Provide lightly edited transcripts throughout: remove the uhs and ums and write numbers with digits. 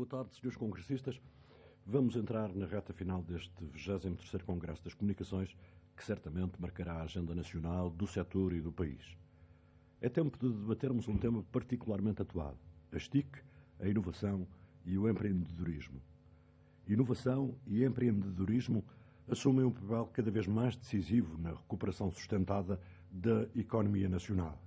Boa tarde, senhores congressistas. Vamos entrar na reta final deste 23º Congresso das Comunicações, que certamente marcará a agenda nacional do setor e do país. É tempo de debatermos um tema particularmente atual: as TIC, a inovação e o empreendedorismo. Inovação e empreendedorismo assumem um papel cada vez mais decisivo na recuperação sustentada da economia nacional.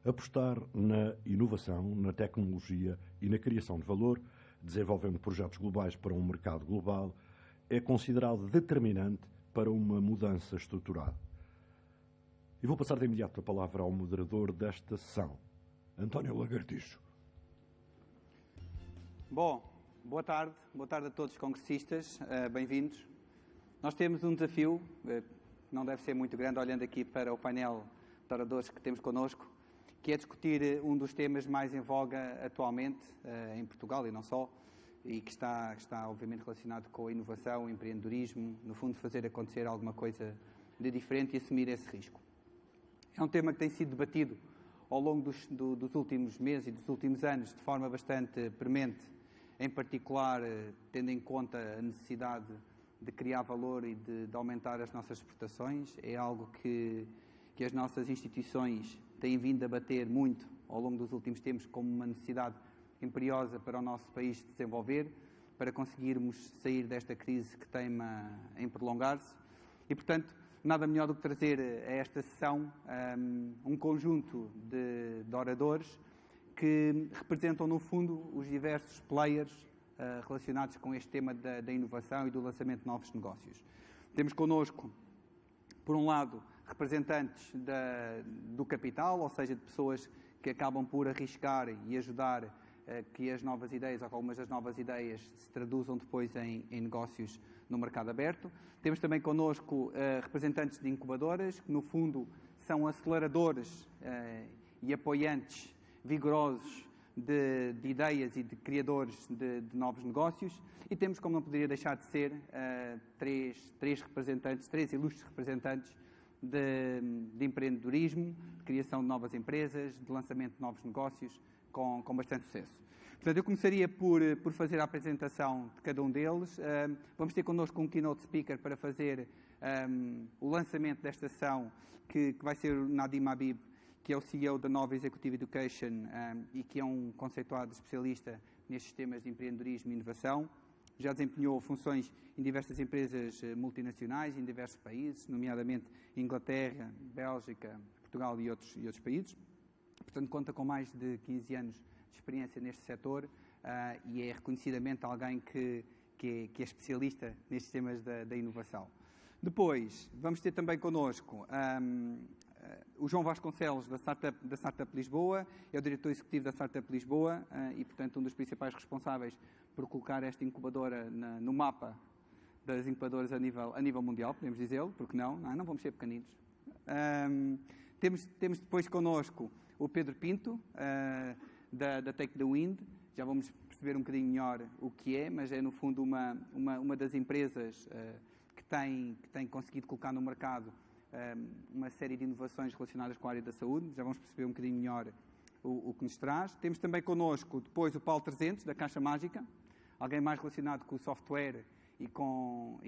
Apostar na inovação, na tecnologia e na criação de valor, desenvolvendo projetos globais para um mercado global, é considerado determinante para uma mudança estrutural. E vou passar de imediato a palavra ao moderador desta sessão, António Lagartixo. Bom, boa tarde a todos os congressistas, bem-vindos. Nós temos um desafio, que não deve ser muito grande, olhando aqui para o painel de oradores que temos connosco, que é discutir um dos temas mais em voga atualmente em Portugal e não só, e que está obviamente relacionado com a inovação, o empreendedorismo, no fundo fazer acontecer alguma coisa de diferente e assumir esse risco. É um tema que tem sido debatido ao longo dos últimos meses e dos últimos anos de forma bastante premente, em particular tendo em conta a necessidade de criar valor e de aumentar as nossas exportações. É algo que as nossas instituições têm vindo a bater muito ao longo dos últimos tempos como uma necessidade imperiosa para o nosso país se desenvolver, para conseguirmos sair desta crise que teima em prolongar-se. E, portanto, nada melhor do que trazer a esta sessão um conjunto de oradores que representam, no fundo, os diversos players relacionados com este tema da inovação e do lançamento de novos negócios. Temos connosco, por um lado, representantes do capital, ou seja, de pessoas que acabam por arriscar e ajudar que as novas ideias, ou algumas das novas ideias, se traduzam depois em negócios no mercado aberto. Temos também connosco representantes de incubadoras, que no fundo são aceleradores e apoiantes vigorosos de ideias e de criadores de novos negócios. E temos, como não poderia deixar de ser, três ilustres representantes de empreendedorismo, de criação de novas empresas, de lançamento de novos negócios com bastante sucesso. Portanto, eu começaria por fazer a apresentação de cada um deles. Vamos ter connosco um keynote speaker para fazer o lançamento desta sessão, que vai ser o Nadim Habib, que é o CEO da Nova Executive Education e que é um conceituado especialista nestes temas de empreendedorismo e inovação. Já desempenhou funções em diversas empresas multinacionais, em diversos países, nomeadamente Inglaterra, Bélgica, Portugal e outros países. Portanto, conta com mais de 15 anos de experiência neste setor e é reconhecidamente alguém que é especialista nestes temas da inovação. Depois, vamos ter também connosco o João Vasconcelos, da Startup Lisboa, é o diretor executivo da Startup Lisboa e, portanto, um dos principais responsáveis por colocar esta incubadora no mapa das incubadoras a nível mundial, podemos dizê-lo, porque não vamos ser pequeninos. Temos depois connosco o Pedro Pinto, da Take the Wind. Já vamos perceber um bocadinho melhor o que é, mas é, no fundo, uma das empresas que tem conseguido colocar no mercado uma série de inovações relacionadas com a área da saúde. Já vamos perceber um bocadinho melhor o que nos traz. Temos também connosco depois o Paulo 300, da Caixa Mágica, alguém mais relacionado com o software e com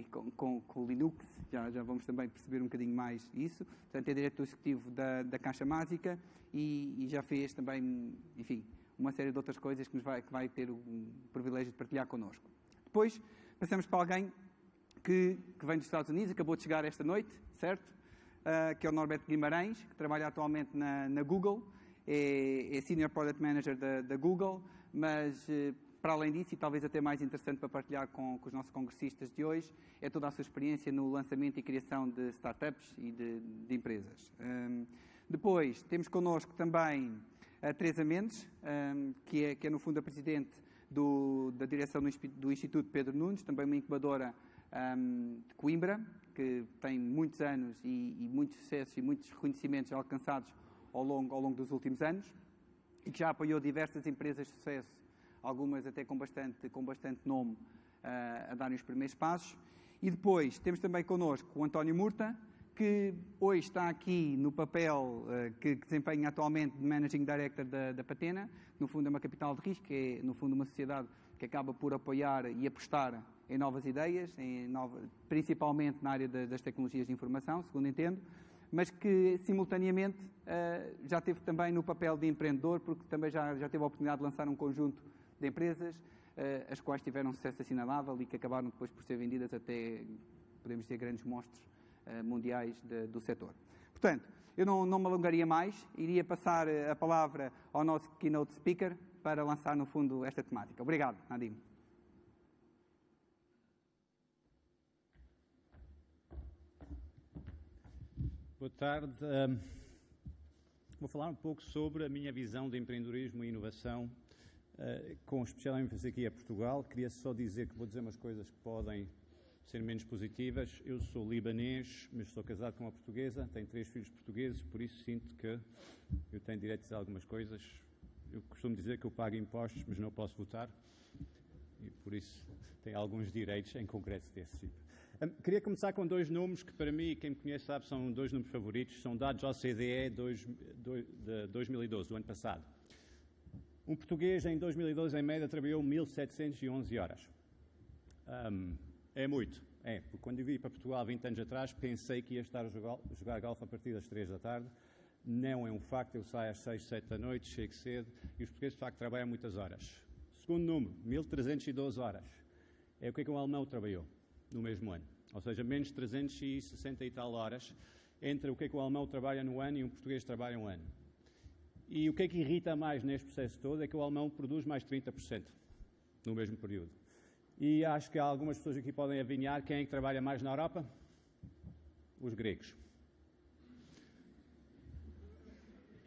o Linux. Já vamos também perceber um bocadinho mais isso. Portanto, é diretor executivo da Caixa Mágica e já fez também, enfim, uma série de outras coisas que vai ter o privilégio de partilhar connosco. Depois, passamos para alguém que vem dos Estados Unidos, acabou de chegar esta noite, certo? Que é o Norberto Guimarães, que trabalha atualmente na Google, é Senior Product Manager da Google, mas para além disso, e talvez até mais interessante para partilhar com os nossos congressistas de hoje, é toda a sua experiência no lançamento e criação de startups e de empresas. Depois, temos connosco também a Teresa Mendes, que é no fundo a Presidente da direção do Instituto Pedro Nunes, também uma incubadora de Coimbra, que tem muitos anos e muitos sucessos e muitos reconhecimentos alcançados ao longo dos últimos anos e que já apoiou diversas empresas de sucesso, algumas até com bastante nome, a darem os primeiros passos. E depois temos também connosco o António Murta, que hoje está aqui no papel que desempenha atualmente de Managing Director da Patena. No fundo é uma capital de risco, é no fundo uma sociedade que acaba por apoiar e apostar em novas ideias, principalmente na área das tecnologias de informação, segundo entendo, mas que, simultaneamente, já teve também no papel de empreendedor, porque também já teve a oportunidade de lançar um conjunto de empresas, as quais tiveram sucesso assinalável e que acabaram depois por ser vendidas até, podemos dizer, grandes monstros mundiais do setor. Portanto, eu não me alongaria mais, iria passar a palavra ao nosso keynote speaker para lançar, no fundo, esta temática. Obrigado, Nadim. Boa tarde. Vou falar um pouco sobre a minha visão de empreendedorismo e inovação, com especial ênfase aqui a Portugal. Queria só dizer que vou dizer umas coisas que podem ser menos positivas. Eu sou libanês, mas sou casado com uma portuguesa, tenho 3 filhos portugueses, por isso sinto que eu tenho direito a dizer algumas coisas. Eu costumo dizer que eu pago impostos, mas não posso votar, e por isso tenho alguns direitos em concreto desse tipo. Queria começar com 2 números que, para mim, quem me conhece sabe, são 2 números favoritos. São dados OCDE de 2012, do ano passado. Um português, em 2012, em média, trabalhou 1.711 horas. É muito. Porque quando eu vim para Portugal 20 anos atrás, pensei que ia estar a jogar golfe a partir das 3 da tarde. Não é um facto. Eu saio às 6, 7 da noite, chego cedo, e os portugueses, de facto, trabalham muitas horas. Segundo número, 1.312 horas. É o que um alemão trabalhou no mesmo ano, ou seja, menos 360 e tal horas entre o que o alemão trabalha no ano e um português trabalha um ano. E o que irrita mais neste processo todo é que o alemão produz mais 30% no mesmo período. E acho que algumas pessoas aqui podem adivinhar quem é que trabalha mais na Europa? Os gregos.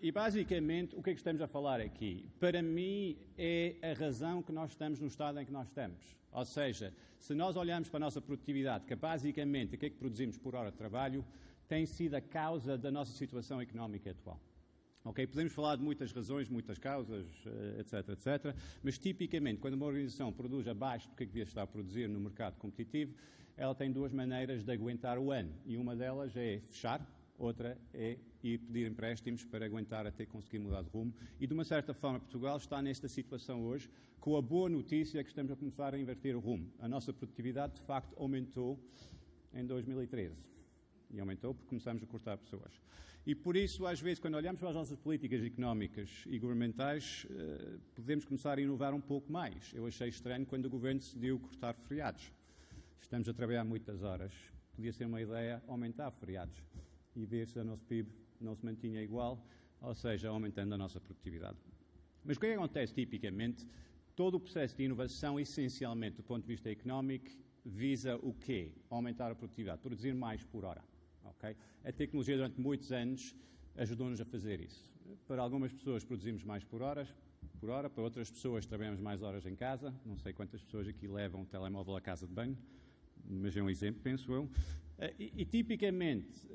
E basicamente o que estamos a falar aqui, para mim, é a razão que nós estamos no estado em que nós estamos. Ou seja, se nós olharmos para a nossa produtividade, que basicamente o que é que produzimos por hora de trabalho, tem sido a causa da nossa situação económica atual. Okay? Podemos falar de muitas razões, muitas causas, etc, etc, mas tipicamente, quando uma organização produz abaixo do que devia estar a produzir no mercado competitivo, ela tem 2 maneiras de aguentar o ano. E uma delas é fechar, outra é ir pedir empréstimos para aguentar até conseguir mudar de rumo. E, de uma certa forma, Portugal está nesta situação hoje, com a boa notícia que estamos a começar a inverter o rumo. A nossa produtividade, de facto, aumentou em 2013. E aumentou porque começamos a cortar pessoas. E, por isso, às vezes, quando olhamos para as nossas políticas económicas e governamentais, podemos começar a inovar um pouco mais. Eu achei estranho quando o Governo decidiu cortar feriados. Estamos a trabalhar muitas horas. Podia ser uma ideia aumentar feriados e ver se o nosso PIB não se mantinha igual, ou seja, aumentando a nossa produtividade. Mas o que acontece tipicamente? Todo o processo de inovação, essencialmente do ponto de vista económico, visa o quê? Aumentar a produtividade, produzir mais por hora. Okay? A tecnologia, durante muitos anos, ajudou-nos a fazer isso. Para algumas pessoas produzimos mais por hora, para outras pessoas trabalhamos mais horas em casa. Não sei quantas pessoas aqui levam um telemóvel à casa de banho, mas é um exemplo, penso eu. E tipicamente,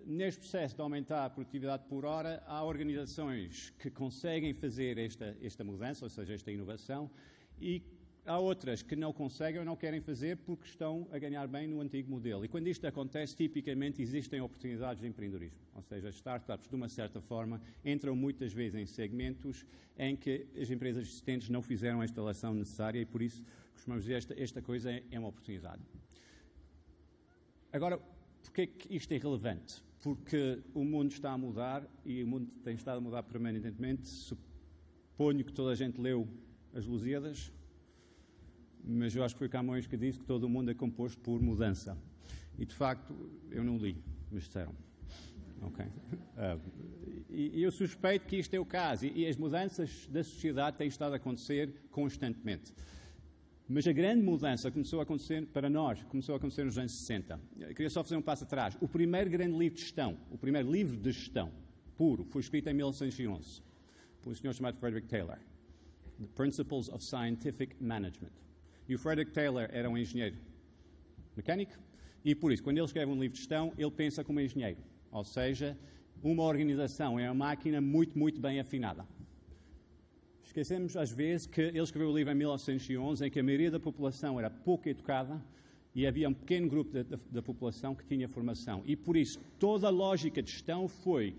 neste processo de aumentar a produtividade por hora, há organizações que conseguem fazer esta mudança, ou seja, esta inovação, e há outras que não conseguem ou não querem fazer porque estão a ganhar bem no antigo modelo. E quando isto acontece, tipicamente existem oportunidades de empreendedorismo. Ou seja, as startups, de uma certa forma, entram muitas vezes em segmentos em que as empresas existentes não fizeram a instalação necessária e, por isso, costumamos dizer que esta coisa é uma oportunidade. Agora, porquê que isto é relevante? Porque o mundo está a mudar e o mundo tem estado a mudar permanentemente. Suponho que toda a gente leu as Lusíadas, mas eu acho que foi Camões que disse que todo o mundo é composto por mudança. E, de facto, eu não li, mas disseram. Okay. E eu suspeito que isto é o caso. E as mudanças da sociedade têm estado a acontecer constantemente. Mas a grande mudança começou a acontecer, para nós, começou a acontecer nos anos 60. Eu queria só fazer um passo atrás. O primeiro grande livro de gestão, o primeiro livro de gestão puro, foi escrito em 1911, por um senhor chamado Frederick Taylor. The Principles of Scientific Management. E o Frederick Taylor era um engenheiro mecânico, e por isso, quando ele escreve um livro de gestão, ele pensa como engenheiro. Ou seja, uma organização é uma máquina muito, muito bem afinada. Esquecemos, às vezes, que ele escreveu o livro em 1911, em que a maioria da população era pouco educada e havia um pequeno grupo da população que tinha formação. E, por isso, toda a lógica de gestão foi: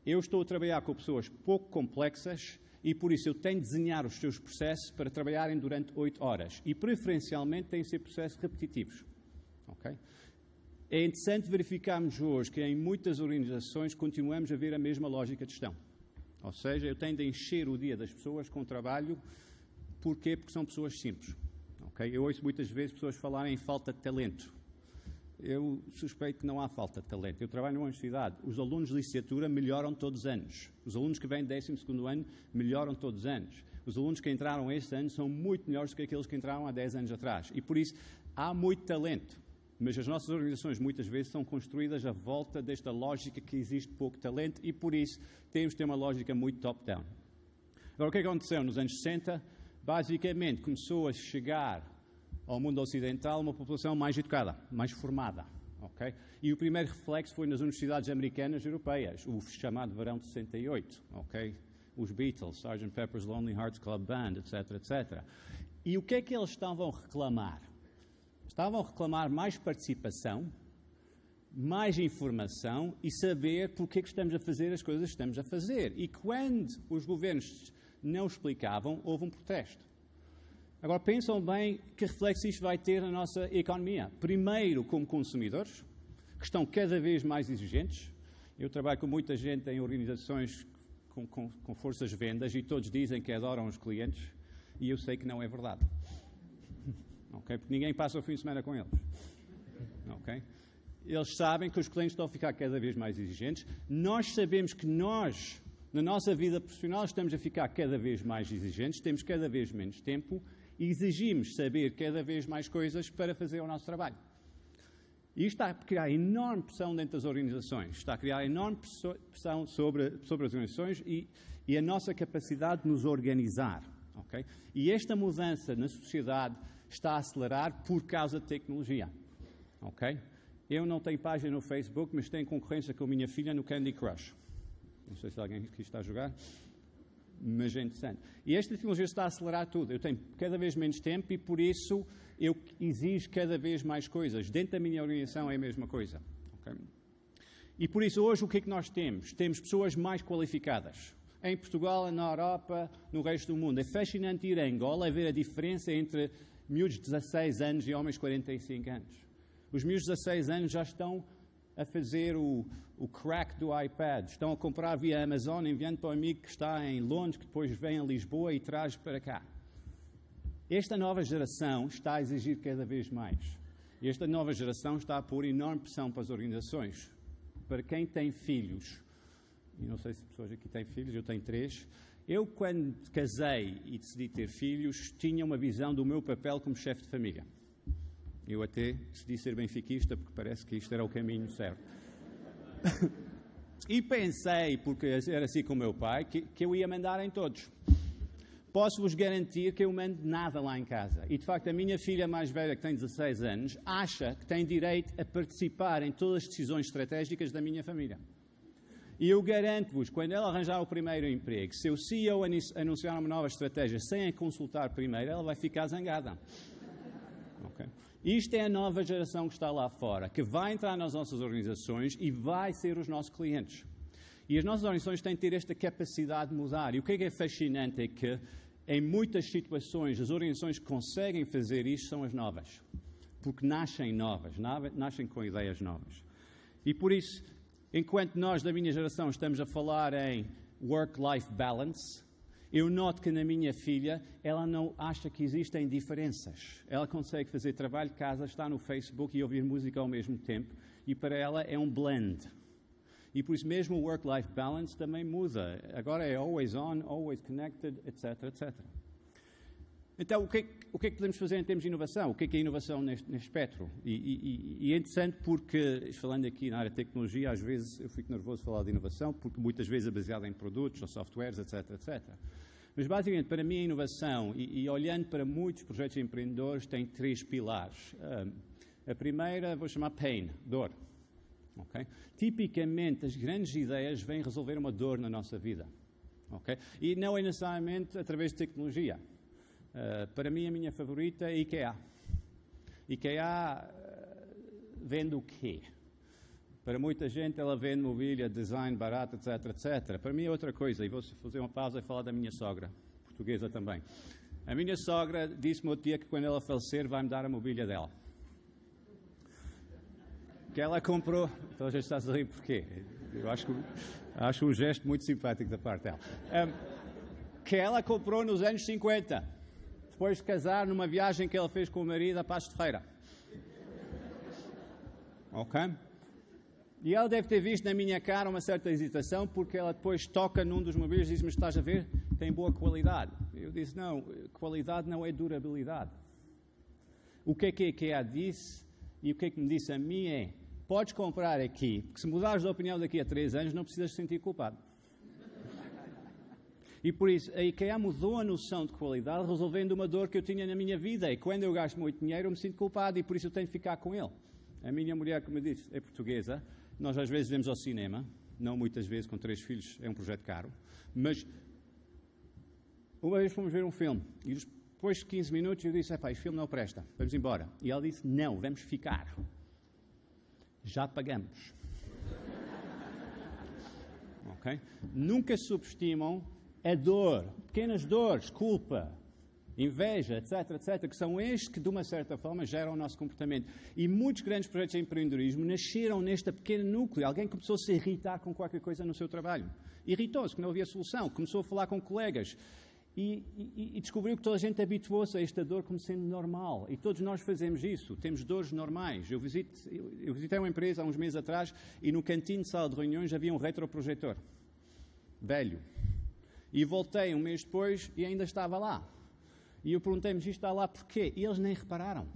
eu estou a trabalhar com pessoas pouco complexas e por isso eu tenho de desenhar os seus processos para trabalharem durante 8 horas. E preferencialmente têm de ser processos repetitivos. Okay? É interessante verificarmos hoje que em muitas organizações continuamos a ver a mesma lógica de gestão. Ou seja, eu tenho de encher o dia das pessoas com trabalho. Porquê? Porque são pessoas simples. Okay? Eu ouço muitas vezes pessoas falarem em falta de talento. Eu suspeito que não há falta de talento. Eu trabalho numa universidade. Os alunos de licenciatura melhoram todos os anos. Os alunos que vêm 12º ano melhoram todos os anos. Os alunos que entraram este ano são muito melhores do que aqueles que entraram há 10 anos atrás. E por isso há muito talento. Mas as nossas organizações muitas vezes são construídas à volta desta lógica que existe pouco talento e por isso temos de ter uma lógica muito top-down. Agora, o que aconteceu nos anos 60? Basicamente começou a chegar ao mundo ocidental uma população mais educada, mais formada. Okay? E o primeiro reflexo foi nas universidades americanas e europeias, o chamado verão de 68. Okay? Os Beatles, Sgt. Pepper's Lonely Hearts Club Band, etc., etc. E o que é que eles estavam a reclamar? Estavam a reclamar mais participação, mais informação e saber porque é que estamos a fazer as coisas que estamos a fazer. E quando os governos não explicavam, houve um protesto. Agora, pensam bem que reflexo isto vai ter na nossa economia. Primeiro, como consumidores, que estão cada vez mais exigentes. Eu trabalho com muita gente em organizações com forças de vendas e todos dizem que adoram os clientes e eu sei que não é verdade. Okay? Porque ninguém passa o fim de semana com eles. Okay? Eles sabem que os clientes estão a ficar cada vez mais exigentes. Nós sabemos que nós, na nossa vida profissional, estamos a ficar cada vez mais exigentes, temos cada vez menos tempo e exigimos saber cada vez mais coisas para fazer o nosso trabalho. E isto está a criar enorme pressão dentro das organizações, está a criar enorme pressão sobre as organizações e a nossa capacidade de nos organizar. Okay? E esta mudança na sociedade está a acelerar por causa da tecnologia. Okay? Eu não tenho página no Facebook, mas tenho concorrência com a minha filha no Candy Crush. Não sei se alguém aqui está a jogar, mas é interessante. E esta tecnologia está a acelerar tudo. Eu tenho cada vez menos tempo e, por isso, eu exijo cada vez mais coisas. Dentro da minha organização é a mesma coisa. Okay? E, por isso, hoje, o que é que nós temos? Temos pessoas mais qualificadas. Em Portugal, na Europa, no resto do mundo. É fascinante ir a Angola e ver a diferença entre miúdos de 16 anos e homens de 45 anos. Os miúdos de 16 anos já estão a fazer o crack do iPad. Estão a comprar via Amazon, enviando para o amigo que está em Londres, que depois vem a Lisboa e traz para cá. Esta nova geração está a exigir cada vez mais. E esta nova geração está a pôr enorme pressão para as organizações. Para quem tem filhos, e não sei se pessoas aqui têm filhos, eu tenho 3. Eu, quando casei e decidi ter filhos, tinha uma visão do meu papel como chefe de família. Eu até decidi ser benfiquista, porque parece que isto era o caminho certo. E pensei, porque era assim com o meu pai, que eu ia mandar em todos. Posso-vos garantir que eu mando nada lá em casa. E, de facto, a minha filha mais velha, que tem 16 anos, acha que tem direito a participar em todas as decisões estratégicas da minha família. E eu garanto-vos, quando ela arranjar o primeiro emprego, se o CEO anunciar uma nova estratégia sem a consultar primeiro, ela vai ficar zangada. Okay? Isto é a nova geração que está lá fora, que vai entrar nas nossas organizações e vai ser os nossos clientes. E as nossas organizações têm de ter esta capacidade de mudar. E o que é fascinante é que, em muitas situações, as organizações que conseguem fazer isto são as novas. Porque nascem novas, nascem com ideias novas. E por isso, enquanto nós da minha geração estamos a falar em work-life balance, eu noto que na minha filha, ela não acha que existem diferenças. Ela consegue fazer trabalho de casa, estar no Facebook e ouvir música ao mesmo tempo. E para ela é um blend. E por isso mesmo o work-life balance também muda. Agora é always on, always connected, etc, etc. Então, o que é que podemos fazer em termos de inovação? O que é inovação neste espectro? E é interessante porque, falando aqui na área de tecnologia, às vezes eu fico nervoso de falar de inovação, porque muitas vezes é baseada em produtos ou softwares, etc, etc. Mas, basicamente, para mim, a inovação, e olhando para muitos projetos empreendedores, tem 3 pilares. A primeira, vou chamar pain, dor. Okay? Tipicamente, as grandes ideias vêm resolver uma dor na nossa vida. Okay? E não é necessariamente através de tecnologia. Para mim, a minha favorita é IKEA. IKEA vende o quê? Para muita gente ela vende mobília, design barato, etc, etc. Para mim é outra coisa, e vou fazer uma pausa e falar da minha sogra, portuguesa também. A minha sogra disse-me outro dia que quando ela falecer vai-me dar a mobília dela. Que ela comprou... Então a gente está a rir porquê? Eu acho um gesto muito simpático da parte dela. Que ela comprou nos anos 50, depois de casar numa viagem que ela fez com o marido a Passos de Ferreira. Ok? E ela deve ter visto na minha cara uma certa hesitação, porque ela depois toca num dos mobílios e diz-me, estás a ver? Tem boa qualidade. Eu disse, não, qualidade não é durabilidade. O que é que a IKEA disse e o que é que me disse a mim é, podes comprar aqui, porque se mudares de opinião daqui a 3 anos não precisas te sentir culpado. E por isso, a IKEA mudou a noção de qualidade, resolvendo uma dor que eu tinha na minha vida. E quando eu gasto muito dinheiro, eu me sinto culpado e por isso eu tenho de ficar com ele. A minha mulher, como eu disse, é portuguesa. Nós às vezes vamos ao cinema, não muitas vezes, com 3 filhos é um projeto caro, mas uma vez fomos ver um filme e depois de 15 minutos eu disse, este filme não presta, vamos embora. E ela disse, não, vamos ficar. Já pagamos. Okay? Nunca subestimam a dor, pequenas dores, culpa, inveja, etc, etc, que são estes que, de uma certa forma, geram o nosso comportamento. E muitos grandes projetos de empreendedorismo nasceram neste pequeno núcleo. Alguém começou a se irritar com qualquer coisa no seu trabalho. Irritou-se, que não havia solução. Começou a falar com colegas. E descobriu que toda a gente habituou-se a esta dor como sendo normal. E todos nós fazemos isso. Temos dores normais. Eu visitei uma empresa há uns meses atrás e no cantinho de sala de reuniões havia um retroprojetor. Velho. E voltei um mês depois e ainda estava lá. E eu perguntei-me, isto está lá porquê? E eles nem repararam.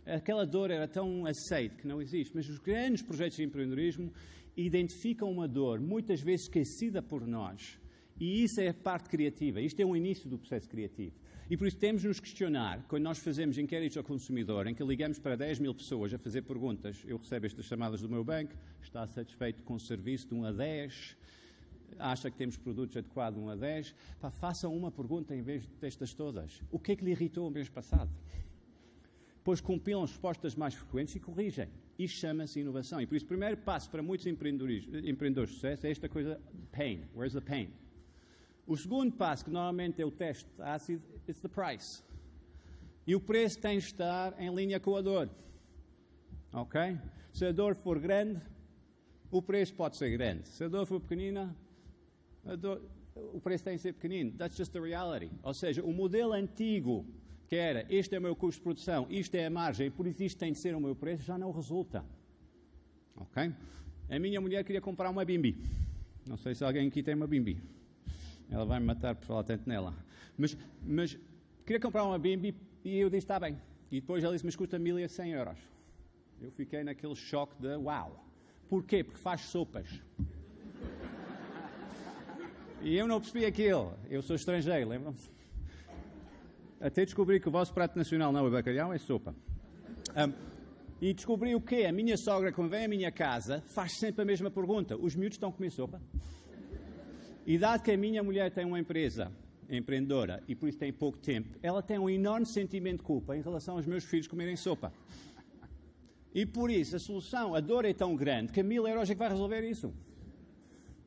Aquela dor era tão aceite que não existe. Mas os grandes projetos de empreendedorismo identificam uma dor, muitas vezes esquecida por nós. E isso é a parte criativa. Isto é o início do processo criativo. E por isso temos de nos questionar, quando nós fazemos inquéritos ao consumidor, em que ligamos para 10 mil pessoas a fazer perguntas, eu recebo estas chamadas do meu banco, está satisfeito com o serviço de 1 a 10... acha que temos produtos adequados 1 a 10, façam uma pergunta em vez destas todas. O que é que lhe irritou o mês passado? Depois compilam as respostas mais frequentes e corrigem. Isto chama-se inovação. E por isso o primeiro passo para muitos empreendedores de sucesso é esta coisa, pain. Where's the pain? O segundo passo, que normalmente é o teste ácido, is the price. E o preço tem de estar em linha com a dor. Ok? Se a dor for grande, o preço pode ser grande. Se a dor for pequenina, o preço tem de ser pequenino. That's just the reality. Ou seja, o modelo antigo, que era, este é o meu custo de produção, isto é a margem, por isso isto tem de ser o meu preço, já não resulta. Ok? A minha mulher queria comprar uma Bimbi. Não sei se alguém aqui tem uma Bimbi. Ela vai me matar por falar tanto nela. Mas queria comprar uma Bimbi e eu disse, está bem. E depois ela disse, mas custa 1.100 euros. Eu fiquei naquele choque de, uau. Porquê? Porque faz sopas. E eu não percebi aquilo. Eu sou estrangeiro, lembram-se? Até descobri que o vosso prato nacional não é bacalhau, é sopa. E descobri o quê? A minha sogra, quando vem à minha casa, faz sempre a mesma pergunta. Os miúdos estão a comer sopa? E dado que a minha mulher tem uma empresa empreendedora e por isso tem pouco tempo, ela tem um enorme sentimento de culpa em relação aos meus filhos comerem sopa. E por isso a solução, a dor é tão grande que 1.000 euros é que vai resolver isso.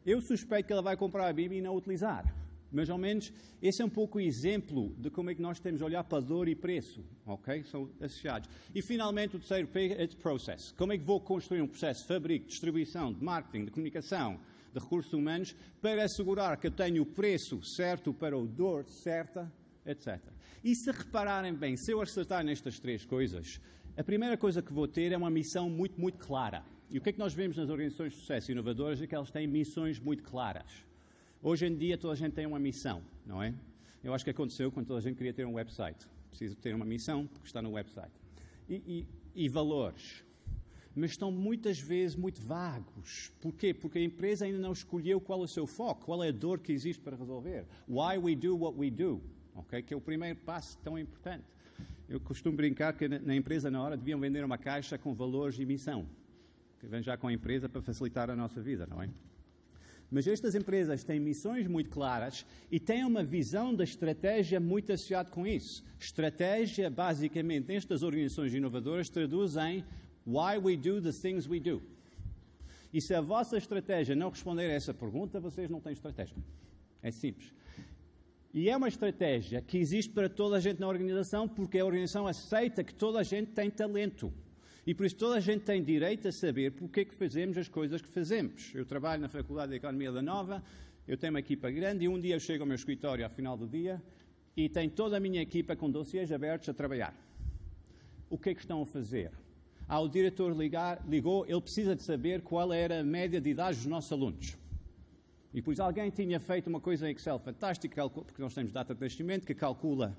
Eu suspeito que ela vai comprar a Bíblia e não utilizar. Mas, ao menos, esse é um pouco o exemplo de como é que nós temos de olhar para dor e preço. Ok? São associados. E, finalmente, o terceiro P é de process. Como é que vou construir um processo de fabrico, de distribuição, de marketing, de comunicação, de recursos humanos, para assegurar que eu tenho o preço certo para a dor certa, etc. E, se repararem bem, se eu acertar nestas 3 coisas, a primeira coisa que vou ter é uma missão muito, muito clara. E o que é que nós vemos nas organizações de sucesso inovadoras é que elas têm missões muito claras. Hoje em dia toda a gente tem uma missão, não é? Eu acho que aconteceu quando toda a gente queria ter um website. Precisa ter uma missão porque está no website. E valores. Mas estão muitas vezes muito vagos. Porquê? Porque a empresa ainda não escolheu qual é o seu foco, qual é a dor que existe para resolver. Why we do what we do. Okay? Que é o primeiro passo tão importante. Eu costumo brincar que na empresa, na hora, deviam vender uma caixa com valores e missão. Que vem já com a empresa para facilitar a nossa vida, não é? Mas estas empresas têm missões muito claras e têm uma visão da estratégia muito associada com isso. Estratégia, basicamente, nestas organizações inovadoras, traduz em why we do the things we do. E se a vossa estratégia não responder a essa pergunta, vocês não têm estratégia. É simples. E é uma estratégia que existe para toda a gente na organização, porque a organização aceita que toda a gente tem talento. E por isso toda a gente tem direito a saber porque é que fazemos as coisas que fazemos. Eu trabalho na Faculdade de Economia da Nova, eu tenho uma equipa grande e um dia eu chego ao meu escritório ao final do dia e tenho toda a minha equipa com dossiês abertos a trabalhar. O que é que estão a fazer? O diretor ligou, ele precisa de saber qual era a média de idade dos nossos alunos. E depois alguém tinha feito uma coisa em Excel fantástica, porque nós temos data de nascimento, que calcula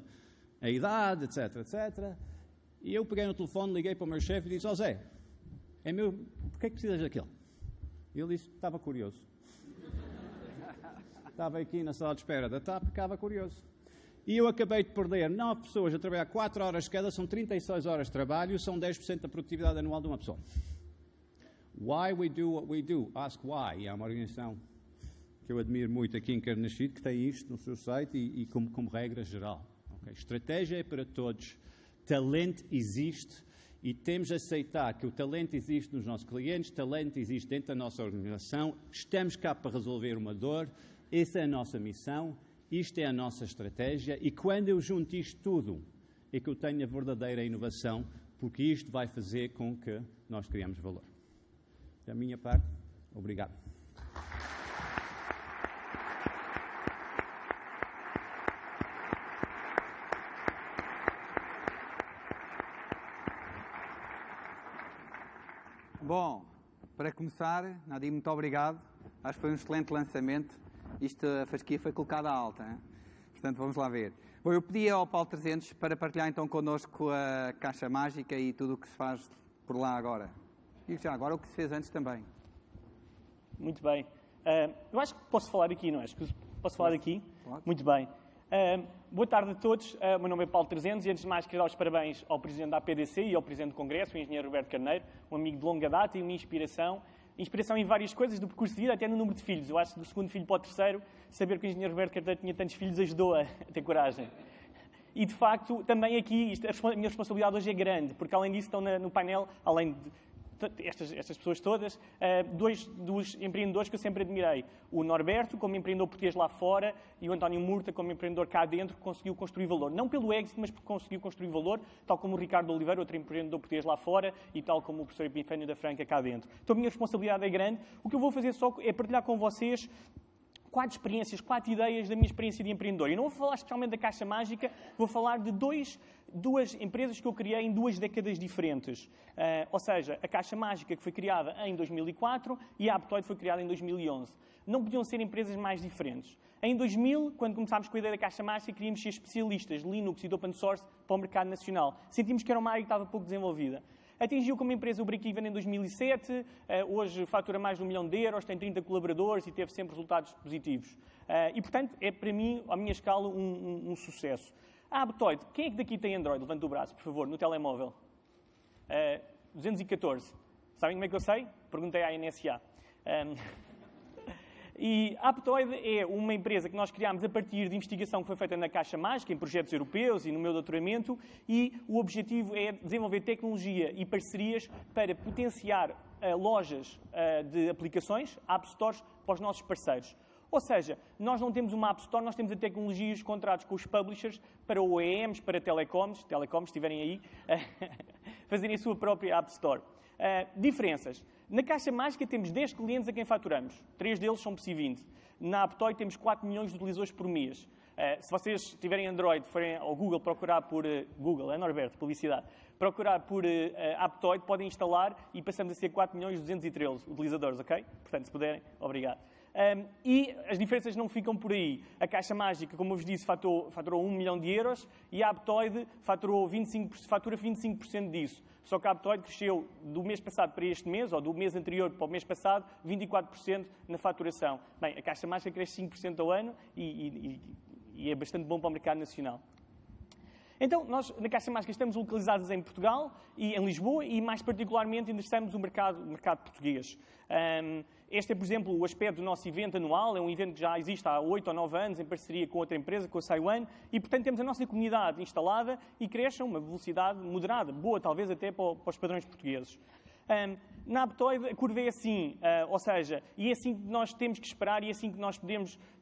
a idade, etc, etc. E eu peguei no telefone, liguei para o meu chefe e disse, Zé, porquê é que precisas daquilo? E ele disse, estava curioso. Estava aqui na sala de espera da TAP, ficava curioso. E eu acabei de perder 9 pessoas a trabalhar 4 horas cada, são 36 horas de trabalho, são 10% da produtividade anual de uma pessoa. Why we do what we do? Ask why. E há uma organização que eu admiro muito aqui em Carnachide, que tem isto no seu site e como regra geral. Okay? Estratégia é para todos, talento existe e temos de aceitar que o talento existe nos nossos clientes, talento existe dentro da nossa organização, estamos cá para resolver uma dor, essa é a nossa missão, isto é a nossa estratégia e quando eu junto isto tudo é que eu tenho a verdadeira inovação, porque isto vai fazer com que nós criamos valor. Da minha parte, obrigado. Bom, para começar, Nadim, muito obrigado. Acho que foi um excelente lançamento. A fasquia foi colocada alta, hein? Portanto, vamos lá ver. Bom, eu pedi ao Paulo 300 para partilhar então connosco a Caixa Mágica e tudo o que se faz por lá agora. E já agora o que se fez antes também. Muito bem. Eu acho que posso falar aqui, não é? Posso falar aqui? Pode. Muito bem. Boa tarde a todos. O meu nome é Paulo 300 e antes de mais quero dar os parabéns ao Presidente da APDC e ao Presidente do Congresso, o Engenheiro Roberto Carneiro, um amigo de longa data e uma inspiração. Inspiração em várias coisas do percurso de vida, até no número de filhos. Eu acho que do segundo filho para o terceiro, saber que o Engenheiro Roberto Carneiro tinha tantos filhos ajudou a ter coragem. E, de facto, também aqui, a minha responsabilidade hoje é grande, porque além disso estão no painel, além de estas pessoas todas, dois empreendedores que eu sempre admirei. O Norberto, como empreendedor português lá fora, e o António Murta, como empreendedor cá dentro, que conseguiu construir valor. Não pelo êxito, mas porque conseguiu construir valor, tal como o Ricardo Oliveira, outro empreendedor português lá fora, e tal como o professor Epifânio da Franca cá dentro. Então a minha responsabilidade é grande. O que eu vou fazer só é partilhar com vocês 4 experiências, 4 ideias da minha experiência de empreendedor. E não vou falar especialmente da Caixa Mágica, vou falar de duas empresas que eu criei em 2 décadas diferentes. Ou seja, a Caixa Mágica, que foi criada em 2004, e a Aptoide foi criada em 2011. Não podiam ser empresas mais diferentes. Em 2000, quando começámos com a ideia da Caixa Mágica, queríamos ser especialistas de Linux e de Open Source para o mercado nacional. Sentimos que era uma área que estava pouco desenvolvida. Atingiu como empresa o break-even em 2007, hoje fatura mais de 1 milhão de euros, tem 30 colaboradores e teve sempre resultados positivos. E, portanto, é para mim, à minha escala, um sucesso. A Aptoide, quem é que daqui tem Android? Levanta o braço, por favor, no telemóvel. 214. Sabem como é que eu sei? Perguntei à NSA. E a Aptoide é uma empresa que nós criámos a partir de investigação que foi feita na Caixa Mágica, em projetos europeus e no meu doutoramento, e o objetivo é desenvolver tecnologia e parcerias para potenciar lojas de aplicações, App Stores, para os nossos parceiros. Ou seja, nós não temos uma App Store, nós temos a tecnologia e os contratos com os publishers para OEMs, para telecoms, se estiverem aí, fazerem a sua própria App Store. Diferenças. Na Caixa Mágica temos 10 clientes a quem faturamos. 3 deles são PSI 20. Na Aptoide temos 4 milhões de utilizadores por mês. Se vocês tiverem Android, forem ao Google procurar por... Google, é Norberto, publicidade. Procurar por Aptoide, podem instalar e passamos a ser 4 milhões e 213 utilizadores, ok? Portanto, se puderem, obrigado. E as diferenças não ficam por aí. A Caixa Mágica, como eu vos disse, faturou 1 milhão de euros e a Aptoide fatura 25% disso. Só que a Aptoide cresceu do mês passado para este mês, ou do mês anterior para o mês passado, 24% na faturação. Bem, a Caixa Mágica cresce 5% ao ano e é bastante bom para o mercado nacional. Então, nós, na Caixa Mágica, estamos localizados em Portugal e em Lisboa e, mais particularmente, interessamos o mercado português. Este é, por exemplo, o aspecto do nosso evento anual. É um evento que já existe há 8 ou 9 anos, em parceria com outra empresa, com a Saiwan, e, portanto, temos a nossa comunidade instalada e cresce a uma velocidade moderada, boa, talvez até para os padrões portugueses. Na Aptoide, a curva é assim, ou seja, e é assim que nós temos que esperar e é assim que nós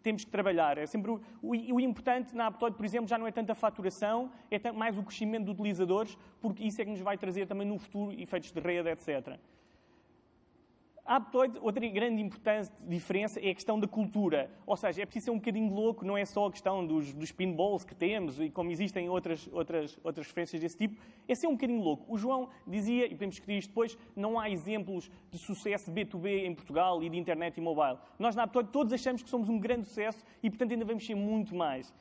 temos que trabalhar. É sempre o importante na Aptoide, por exemplo, já não é tanto a faturação, é mais o crescimento de utilizadores, porque isso é que nos vai trazer também no futuro efeitos de rede, etc. A Aptoide, outra grande importante diferença é a questão da cultura. Ou seja, é preciso ser um bocadinho louco, não é só a questão dos pinballs que temos e como existem outras referências desse tipo, é ser um bocadinho louco. O João dizia, e podemos discutir isto depois, não há exemplos de sucesso B2B em Portugal e de internet e mobile. Nós na Aptoide todos achamos que somos um grande sucesso e, portanto, ainda vamos ser muito mais.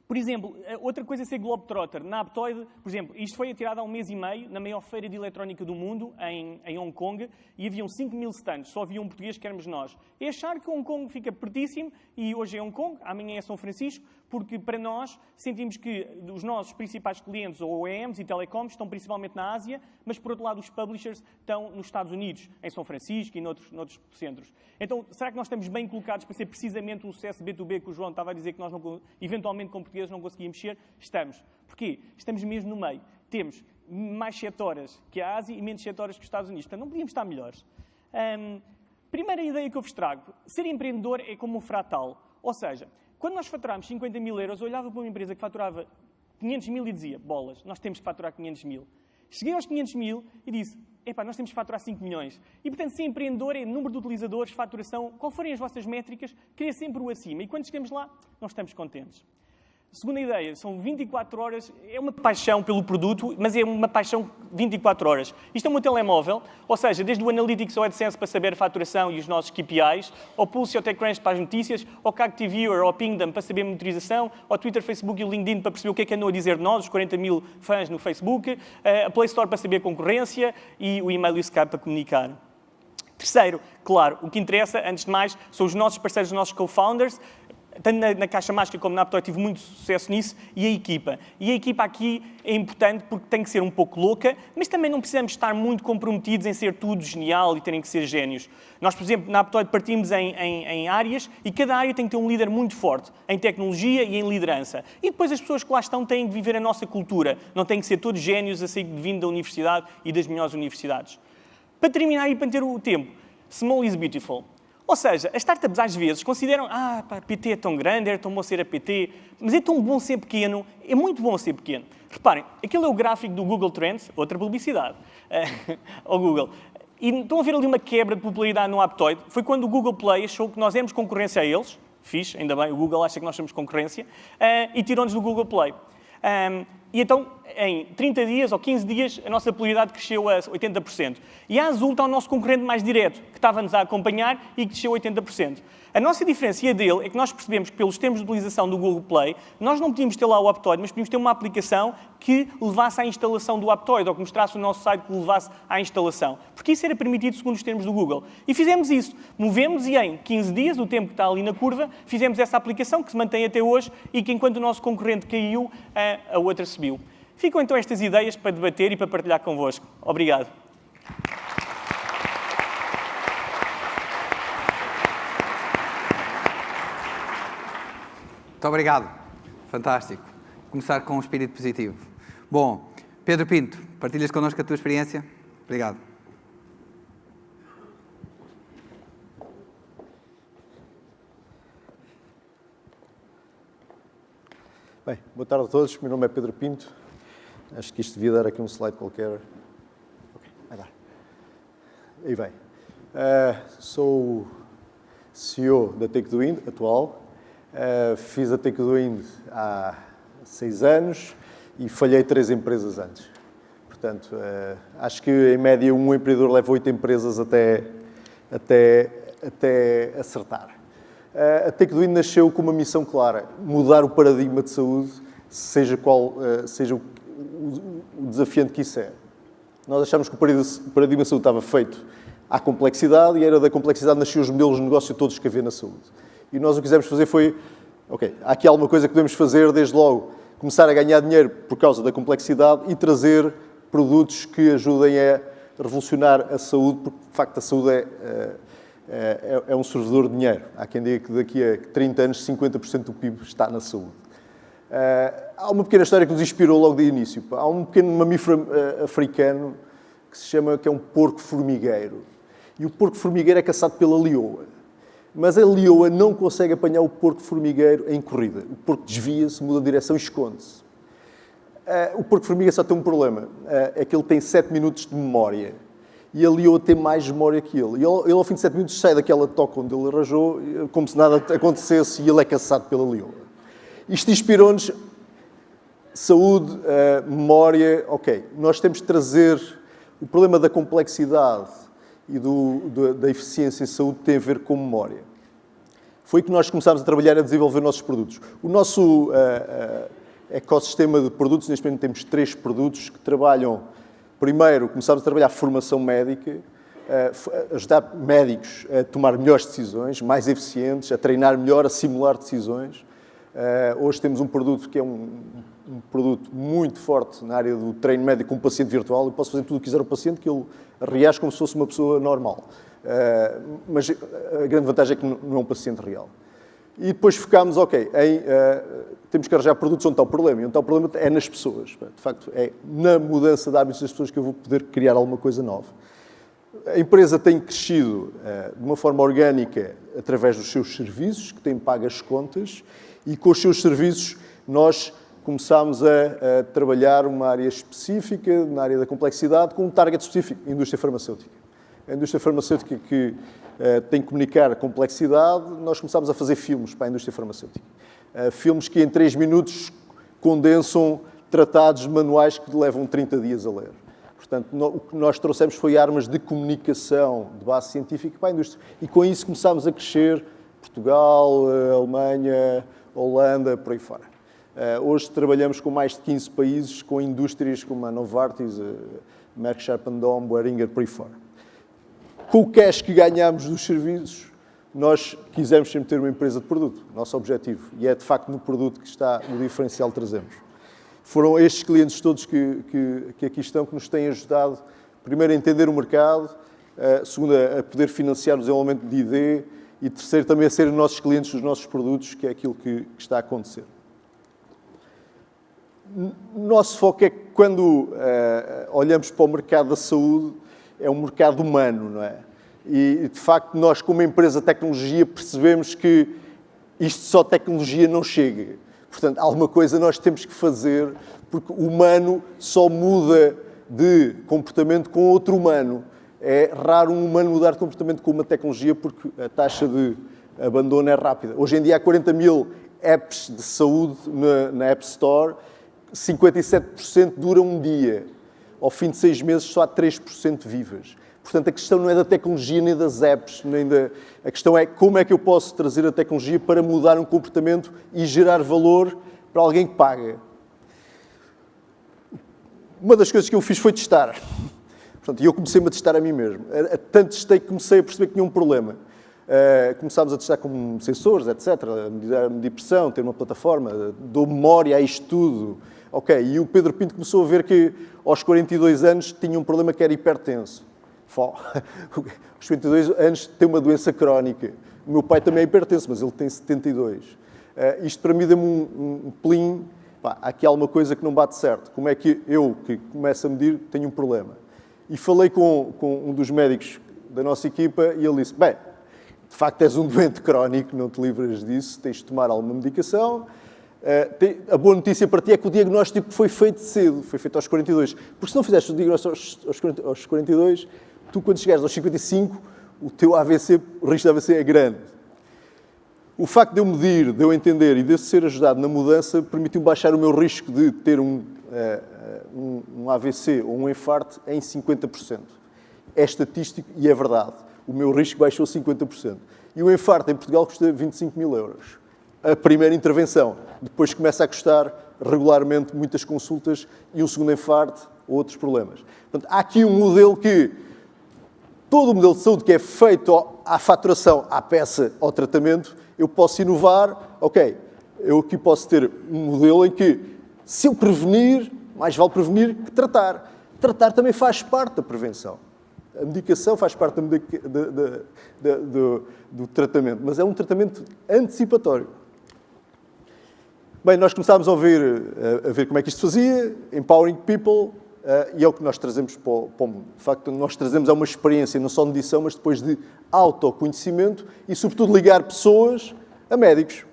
Por exemplo, outra coisa é ser Globetrotter. Na Aptoide, por exemplo, isto foi atirado há 1 mês e meio, na maior feira de eletrónica do mundo, em Hong Kong, e haviam 5.000 stands, só havia um português que éramos nós. É achar que Hong Kong fica pertíssimo, e hoje é Hong Kong, amanhã é São Francisco, porque para nós sentimos que os nossos principais clientes, ou OEMs e telecoms, estão principalmente na Ásia, mas por outro lado os publishers estão nos Estados Unidos, em São Francisco e noutros centros. Então, será que nós estamos bem colocados para ser precisamente o sucesso B2B que o João estava a dizer que nós, eventualmente, como portugueses, não conseguíamos ser? Estamos. Porquê? Estamos mesmo no meio. Temos mais setoras que a Ásia e menos setoras que os Estados Unidos. Portanto, não podíamos estar melhores. Primeira ideia que eu vos trago. Ser empreendedor é como um fratal. Ou seja, quando nós faturámos 50.000 euros, eu olhava para uma empresa que faturava 500.000 e dizia, bolas, nós temos que faturar 500.000. Cheguei aos 500.000 e disse, epá, nós temos que faturar 5 milhões. E, portanto, ser empreendedor é número de utilizadores, faturação, qual forem as vossas métricas, querer sempre o acima. E quando chegamos lá, não estamos contentes. Segunda ideia, são 24 horas, é uma paixão pelo produto, mas é uma paixão 24 horas. Isto é o meu telemóvel, ou seja, desde o Analytics ao AdSense para saber a faturação e os nossos KPIs, ao Pulse e ao TechCrunch para as notícias, ao CAGTViewer, ao Pingdom para saber a monitorização, ao Twitter, Facebook e o LinkedIn para perceber o que é que andam a dizer de nós, os 40.000 fãs no Facebook, a Play Store para saber a concorrência e o e-mail e o Skype para comunicar. Terceiro, claro, o que interessa, antes de mais, são os nossos parceiros, os nossos co-founders. Tanto na Caixa Mágica como na Aptoide tive muito sucesso nisso, e a equipa. E a equipa aqui é importante porque tem que ser um pouco louca, mas também não precisamos estar muito comprometidos em ser tudo genial e terem que ser génios. Nós, por exemplo, na Aptoide partimos em áreas e cada área tem que ter um líder muito forte, em tecnologia e em liderança. E depois as pessoas que lá estão têm que viver a nossa cultura, não têm que ser todos génios a sair vindo da universidade e das melhores universidades. Para terminar e para ter o tempo, small is beautiful. Ou seja, as startups às vezes consideram a PT é tão grande, é tão bom ser a PT, mas é tão bom ser pequeno, é muito bom ser pequeno. Reparem, aquele é o gráfico do Google Trends, outra publicidade, ao Google. E estão a ver ali uma quebra de popularidade no Aptoide. Foi quando o Google Play achou que nós éramos concorrência a eles, fixe, ainda bem, o Google acha que nós somos concorrência, e tirou-nos do Google Play. E então, em 30 dias ou 15 dias, a nossa popularidade cresceu a 80%. E a Azul está o nosso concorrente mais direto, que estava-nos a acompanhar e cresceu a 80%. A nossa diferença dele é que nós percebemos que, pelos termos de utilização do Google Play, nós não podíamos ter lá o Aptoide, mas podíamos ter uma aplicação que levasse à instalação do Aptoide, ou que mostrasse o nosso site que levasse à instalação. Porque isso era permitido segundo os termos do Google. E fizemos isso. Movemos e em 15 dias, o tempo que está ali na curva, fizemos essa aplicação que se mantém até hoje e que, enquanto o nosso concorrente caiu, a outra subiu. Ficam então estas ideias para debater e para partilhar convosco. Obrigado. Muito obrigado. Fantástico. Começar com um espírito positivo. Bom, Pedro Pinto, partilhas connosco a tua experiência? Obrigado. Bem, boa tarde a todos. Meu nome é Pedro Pinto. Acho que isto devia dar aqui um slide qualquer. Ok, vai dar. Aí vem. Sou CEO da Take the Wind, atual. Fiz a Take the Wind há 6 anos e falhei 3 empresas antes. Portanto, acho que em média um empreendedor leva 8 empresas até acertar. A Take the Wind nasceu com uma missão clara, mudar o paradigma de saúde, seja qual seja o desafiante que isso é. Nós achámos que o paradigma de saúde estava feito à complexidade e era da complexidade nasciam os modelos de negócio todos que havia na saúde. E nós o que quisemos fazer foi, ok, há aqui alguma coisa que podemos fazer desde logo, começar a ganhar dinheiro por causa da complexidade e trazer produtos que ajudem a revolucionar a saúde, porque de facto a saúde é um servidor de dinheiro. Há quem diga que daqui a 30 anos 50% do PIB está na saúde. Há uma pequena história que nos inspirou logo de início. Há um pequeno mamífero africano que é um porco formigueiro. E o porco formigueiro é caçado pela leoa. Mas a leoa não consegue apanhar o porco formigueiro em corrida. O porco desvia-se, muda de direção e esconde-se. O porco formigueiro só tem um problema. É que ele tem 7 minutos de memória. E a leoa tem mais memória que ele. E ele, ao fim de 7 minutos, sai daquela toca onde ele arranjou, como se nada acontecesse, e ele é caçado pela leoa. Isto inspirou-nos saúde, memória. Ok, nós temos de trazer o problema da complexidade e da eficiência em saúde tem a ver com memória. Foi que nós começámos a trabalhar a desenvolver nossos produtos. O nosso ecossistema de produtos, neste momento temos 3 produtos que trabalham. Primeiro, começámos a trabalhar formação médica, ajudar médicos a tomar melhores decisões, mais eficientes, a treinar melhor, a simular decisões. Hoje temos um produto que é um produto muito forte na área do treino médico com um paciente virtual. Eu posso fazer tudo o que quiser ao paciente, que ele reage como se fosse uma pessoa normal. Mas a grande vantagem é que não é um paciente real. E depois focámos, temos que arranjar produtos onde está o problema. E onde está o problema é nas pessoas. De facto, é na mudança de hábitos das pessoas que eu vou poder criar alguma coisa nova. A empresa tem crescido de uma forma orgânica através dos seus serviços, que têm pago as contas, e com os seus serviços nós começámos a trabalhar uma área específica, na área da complexidade, com um target específico, a indústria farmacêutica. A indústria farmacêutica que tem que comunicar a complexidade, nós começámos a fazer filmes para a indústria farmacêutica. Filmes que em 3 minutos condensam tratados manuais que levam 30 dias a ler. Portanto, o que nós trouxemos foi armas de comunicação de base científica para a indústria. E com isso começámos a crescer Portugal, Alemanha, Holanda, por aí fora. Hoje trabalhamos com mais de 15 países, com indústrias como a Novartis, Merck Sharp & Dohme, Boehringer, por aí fora. Com o cash que ganhamos dos serviços, nós quisemos sempre ter uma empresa de produto, nosso objetivo. E é, de facto, no produto que está o diferencial que trazemos. Foram estes clientes todos que aqui estão que nos têm ajudado, primeiro, a entender o mercado, segundo, a poder financiar o desenvolvimento de ID e, terceiro, também a serem nossos clientes dos nossos produtos, que é aquilo que está a acontecer. O nosso foco é que, quando olhamos para o mercado da saúde, é um mercado humano, não é? E, de facto, nós, como empresa de tecnologia, percebemos que isto só tecnologia não chega. Portanto, alguma coisa nós temos que fazer, porque o humano só muda de comportamento com outro humano. É raro um humano mudar de comportamento com uma tecnologia, porque a taxa de abandono é rápida. Hoje em dia há 40 mil apps de saúde na App Store, 57% duram um dia. Ao fim de 6 meses só há 3% vivas. Portanto, a questão não é da tecnologia nem das apps, a questão é como é que eu posso trazer a tecnologia para mudar um comportamento e gerar valor para alguém que paga. Uma das coisas que eu fiz foi testar. Portanto, eu comecei-me a testar a mim mesmo. Tanto testei que comecei a perceber que tinha um problema. Começámos a testar com sensores, etc., a medir pressão, ter uma plataforma, dou memória a isto tudo. Ok, e o Pedro Pinto começou a ver que aos 42 anos tinha um problema que era hipertenso. Aos 42 anos tem uma doença crónica. O meu pai também é hipertenso, mas ele tem 72. Isto para mim deu-me um plim. Pá, aqui há alguma coisa que não bate certo. Como é que eu, que começo a medir, tenho um problema? E falei com um dos médicos da nossa equipa e ele disse, bem, de facto és um doente crónico, não te livras disso, tens de tomar alguma medicação. A boa notícia para ti é que o diagnóstico foi feito cedo, foi feito aos 42. Porque se não fizeste o diagnóstico aos 42, tu quando chegares aos 55, o teu AVC, o risco de AVC é grande. O facto de eu medir, de eu entender e de eu ser ajudado na mudança, permitiu-me baixar o meu risco de ter um AVC ou um infarto em 50%. É estatístico e é verdade. O meu risco baixou 50%. E o infarto em Portugal custa 25 mil euros. A primeira intervenção. Depois começa a custar regularmente muitas consultas e um segundo infarto ou outros problemas. Portanto, há aqui um modelo que todo o modelo de saúde que é feito à faturação, à peça, ao tratamento, eu posso inovar. Ok, eu aqui posso ter um modelo em que, se eu prevenir, mais vale prevenir que tratar. Tratar também faz parte da prevenção. A medicação faz parte do tratamento, mas é um tratamento antecipatório. Bem, nós começámos a ver como é que isto se fazia, empowering people, e é o que nós trazemos para o mundo. De facto, nós trazemos uma experiência não só de medição, mas depois de autoconhecimento e, sobretudo, ligar pessoas a médicos,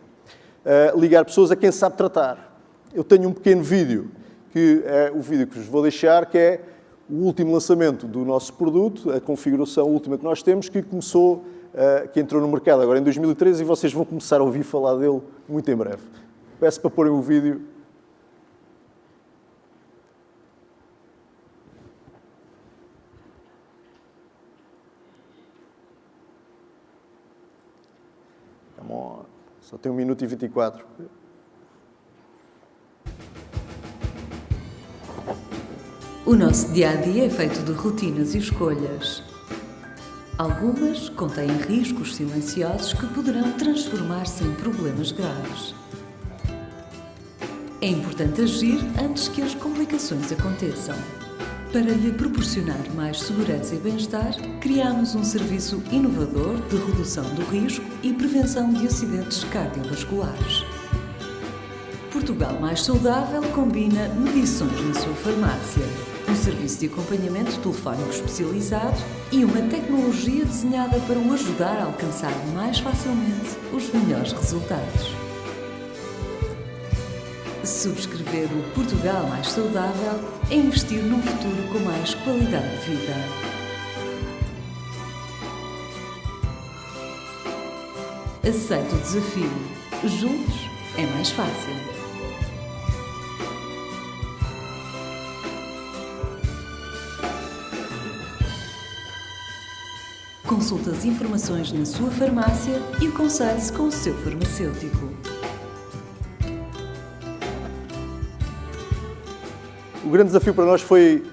ligar pessoas a quem sabe tratar. Eu tenho um pequeno vídeo, que é o vídeo que vos vou deixar, que é o último lançamento do nosso produto, a configuração última que nós temos, que começou, que entrou no mercado agora em 2013 e vocês vão começar a ouvir falar dele muito em breve. Peço para porem o vídeo. Come on. Só tem 1 minuto e 24. O nosso dia-a-dia é feito de rotinas e escolhas. Algumas contêm riscos silenciosos que poderão transformar-se em problemas graves. É importante agir antes que as complicações aconteçam. Para lhe proporcionar mais segurança e bem-estar, criamos um serviço inovador de redução do risco e prevenção de acidentes cardiovasculares. Portugal Mais Saudável combina medições na sua farmácia, um serviço de acompanhamento telefónico especializado e uma tecnologia desenhada para o ajudar a alcançar mais facilmente os melhores resultados. Subscrever o Portugal Mais Saudável é investir num futuro com mais qualidade de vida. Aceite o desafio. Juntos é mais fácil. Consulte as informações na sua farmácia e aconselhe-se com o seu farmacêutico. O grande desafio para nós foi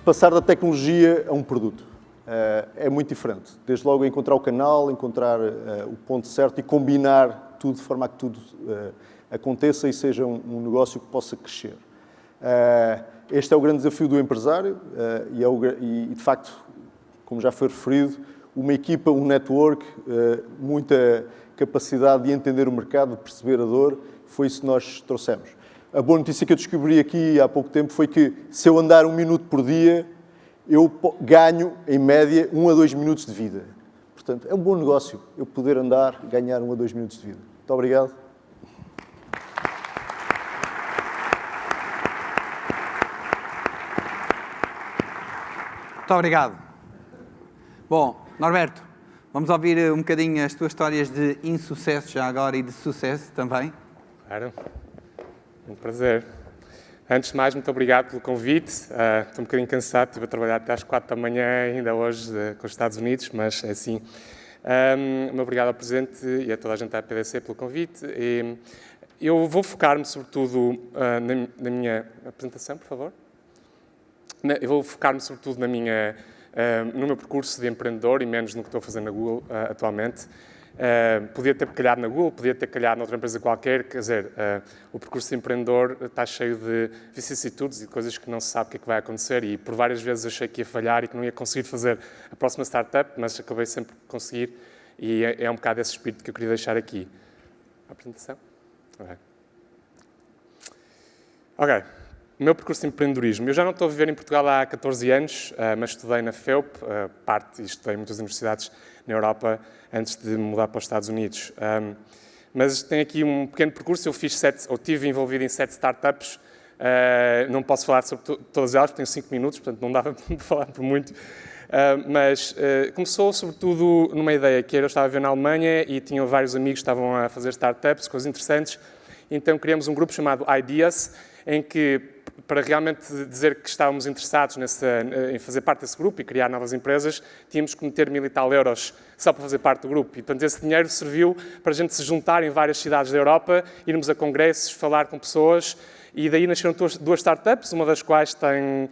passar da tecnologia a um produto. É muito diferente. Desde logo encontrar o canal, encontrar o ponto certo e combinar tudo de forma a que tudo aconteça e seja um negócio que possa crescer. Este é o grande desafio do empresário e de facto, como já foi referido, uma equipa, um network, muita capacidade de entender o mercado, de perceber a dor, foi isso que nós trouxemos. A boa notícia que eu descobri aqui há pouco tempo foi que se eu andar 1 minuto por dia, eu ganho, em média, 1 a 2 minutos de vida. Portanto, é um bom negócio eu poder andar e ganhar 1 a 2 minutos de vida. Muito obrigado. Muito obrigado. Bom, Norberto, vamos ouvir um bocadinho as tuas histórias de insucesso já agora e de sucesso também. Claro. Um prazer. Antes de mais, muito obrigado pelo convite. Estou um bocadinho cansado, estive a trabalhar até às 4 da manhã ainda hoje com os Estados Unidos, mas é assim. Muito obrigado ao Presidente e a toda a gente da PDC pelo convite. Eu vou focar-me sobretudo na minha apresentação, por favor. Eu vou focar-me sobretudo no meu percurso de empreendedor e menos no que estou a fazer na Google atualmente. Podia ter calhado na Google, podia ter calhado noutra empresa qualquer, quer dizer, o percurso de empreendedor está cheio de vicissitudes e de coisas que não se sabe o que é que vai acontecer e por várias vezes achei que ia falhar e que não ia conseguir fazer a próxima startup, mas acabei sempre por conseguir e é um bocado esse espírito que eu queria deixar aqui. A apresentação? Ok. O meu percurso de empreendedorismo. Eu já não estou a viver em Portugal há 14 anos, mas estudei na FEUP, e estudei em muitas universidades na Europa antes de me mudar para os Estados Unidos. Mas tenho aqui um pequeno percurso. Eu estive envolvido em 7 startups. Não posso falar sobre todas elas, porque tenho 5 minutos, portanto não dava para falar por muito. Mas começou sobretudo numa ideia que eu estava a ver na Alemanha e tinha vários amigos que estavam a fazer startups, coisas interessantes. Então criamos um grupo chamado Ideas, em que, para realmente dizer que estávamos interessados em fazer parte desse grupo e criar novas empresas, tínhamos que meter 1000 e tal euros só para fazer parte do grupo. E, portanto, esse dinheiro serviu para a gente se juntar em várias cidades da Europa, irmos a congressos, falar com pessoas, e daí nasceram 2 startups, uma das quais tem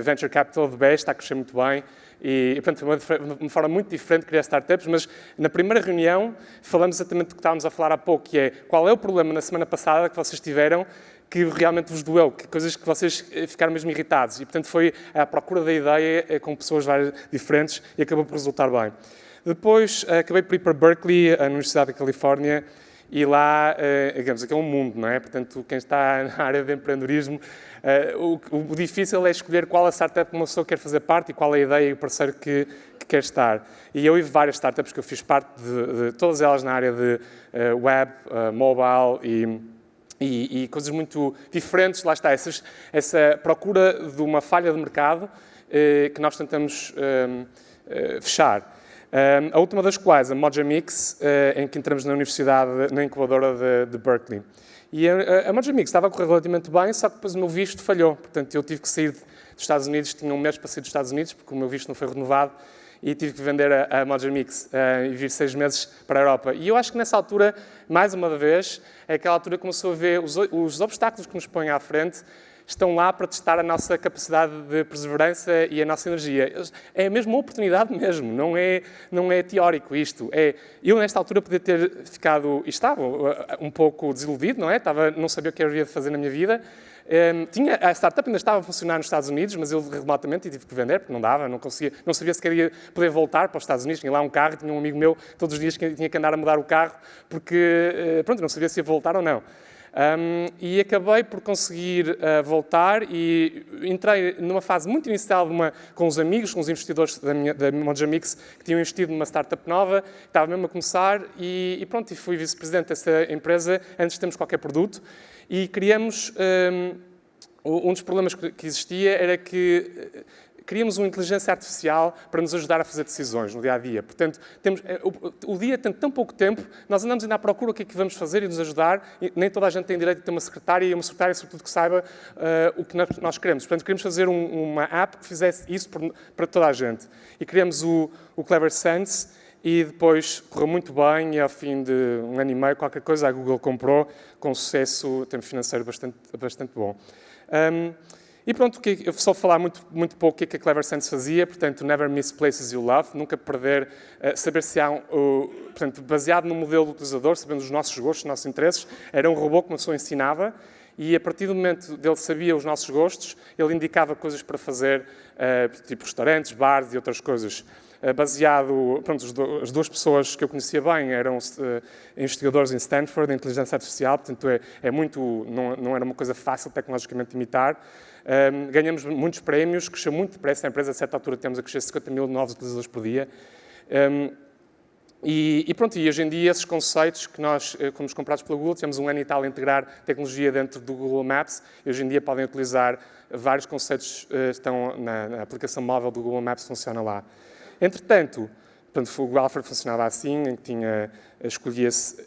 Venture Capital de BES, está a crescer muito bem. E, portanto, foi uma forma muito diferente de criar startups, mas na primeira reunião falamos exatamente do que estávamos a falar há pouco, que é qual é o problema na semana passada que vocês tiveram que realmente vos doeu, que coisas que vocês ficaram mesmo irritados. E, portanto, foi à procura da ideia com pessoas várias diferentes e acabou por resultar bem. Depois, acabei por ir para Berkeley, a Universidade da Califórnia, e lá, digamos, aqui é um mundo, não é? Portanto, quem está na área de empreendedorismo, o difícil é escolher qual a startup que uma pessoa quer fazer parte e qual é a ideia e o parceiro que quer estar. E eu tive várias startups que eu fiz parte de todas elas na área de web, mobile e coisas muito diferentes. Lá está, essa procura de uma falha de mercado que nós tentamos fechar. A última das quais, a Mojamix, em que entramos na universidade, na incubadora de Berkeley. E a Mojamix estava a correr relativamente bem, só que depois o meu visto falhou. Portanto, eu tive que sair dos Estados Unidos, tinha um mês para sair dos Estados Unidos, porque o meu visto não foi renovado, e tive que vender a Mojamix e vir 6 meses para a Europa. E eu acho que nessa altura, mais uma vez, é aquela altura que começou a ver os obstáculos que nos põem à frente, estão lá para testar a nossa capacidade de perseverança e a nossa energia. É mesmo uma oportunidade mesmo, não é teórico isto. Eu, nesta altura, podia ter ficado, e estava um pouco desiludido, não é? Não sabia o que eu havia de fazer na minha vida. A startup ainda estava a funcionar nos Estados Unidos, mas eu remotamente tive que vender, porque não dava, não sabia se queria poder voltar para os Estados Unidos. Tinha lá um carro, tinha um amigo meu, todos os dias tinha que andar a mudar o carro, porque, pronto, não sabia se ia voltar ou não. E acabei por conseguir voltar e entrei numa fase muito inicial com os amigos, com os investidores da Mojamix, que tinham investido numa startup nova, que estava mesmo a começar, e pronto, e fui vice-presidente dessa empresa antes de termos qualquer produto, e criamos, um dos problemas que existia era que queríamos uma inteligência artificial para nos ajudar a fazer decisões no dia-a-dia. Portanto, o dia tem tão pouco tempo, nós andamos ainda à procura o que é que vamos fazer e nos ajudar, e nem toda a gente tem direito a ter uma secretária, e uma secretária, sobretudo, que saiba o que nós queremos. Portanto, queríamos fazer uma app que fizesse isso para toda a gente. E criamos o Clever Sense, e depois correu muito bem, e ao fim de 1 ano e meio, qualquer coisa, a Google comprou, com sucesso, tempo financeiro bastante bom. E pronto, eu só falar muito pouco o que a Clever Sense fazia, portanto, never miss places you love, nunca perder, saber se há portanto, baseado no modelo do utilizador, sabendo os nossos gostos, os nossos interesses, era um robô que uma pessoa ensinava, e a partir do momento dele sabia os nossos gostos, ele indicava coisas para fazer, tipo restaurantes, bares e outras coisas. Baseado, pronto, as 2 pessoas que eu conhecia bem eram investigadores em Stanford, em inteligência artificial, portanto não era uma coisa fácil tecnologicamente de imitar. Ganhamos muitos prémios, cresceu muito depressa a empresa, a certa altura temos a crescer 50 mil novos utilizadores por dia. E pronto, e hoje em dia esses conceitos que nós, fomos comprados pela Google, tivemos 1 ano e tal a integrar tecnologia dentro do Google Maps, e hoje em dia podem utilizar vários conceitos que estão na aplicação móvel do Google Maps, funciona lá. Entretanto, o Alfred funcionava assim, em que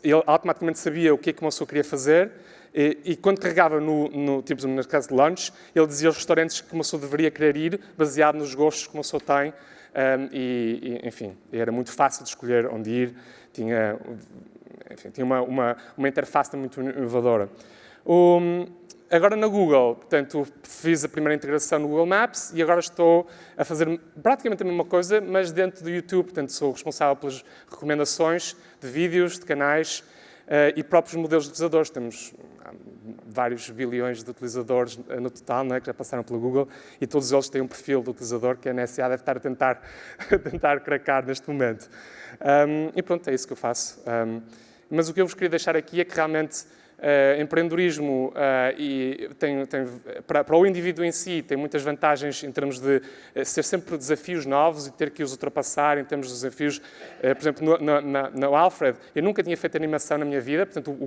ele automaticamente sabia o que é que uma pessoa queria fazer, e quando carregava no caso de lunch, ele dizia os restaurantes que uma pessoa deveria querer ir, baseado nos gostos que uma pessoa tem, enfim, era muito fácil de escolher onde ir, tinha uma interface muito inovadora. Agora na Google, portanto, fiz a primeira integração no Google Maps e agora estou a fazer praticamente a mesma coisa, mas dentro do YouTube. Portanto, sou responsável pelas recomendações de vídeos, de canais e próprios modelos de utilizadores. Temos vários bilhões de utilizadores no total, não é, que já passaram pelo Google, e todos eles têm um perfil de utilizador que a NSA deve estar a tentar cracar neste momento. E pronto, é isso que eu faço. Mas o que eu vos queria deixar aqui é que realmente empreendedorismo para o indivíduo em si tem muitas vantagens em termos de ser sempre desafios novos e ter que os ultrapassar em termos de desafios. Por exemplo, no Alfred, eu nunca tinha feito animação na minha vida, portanto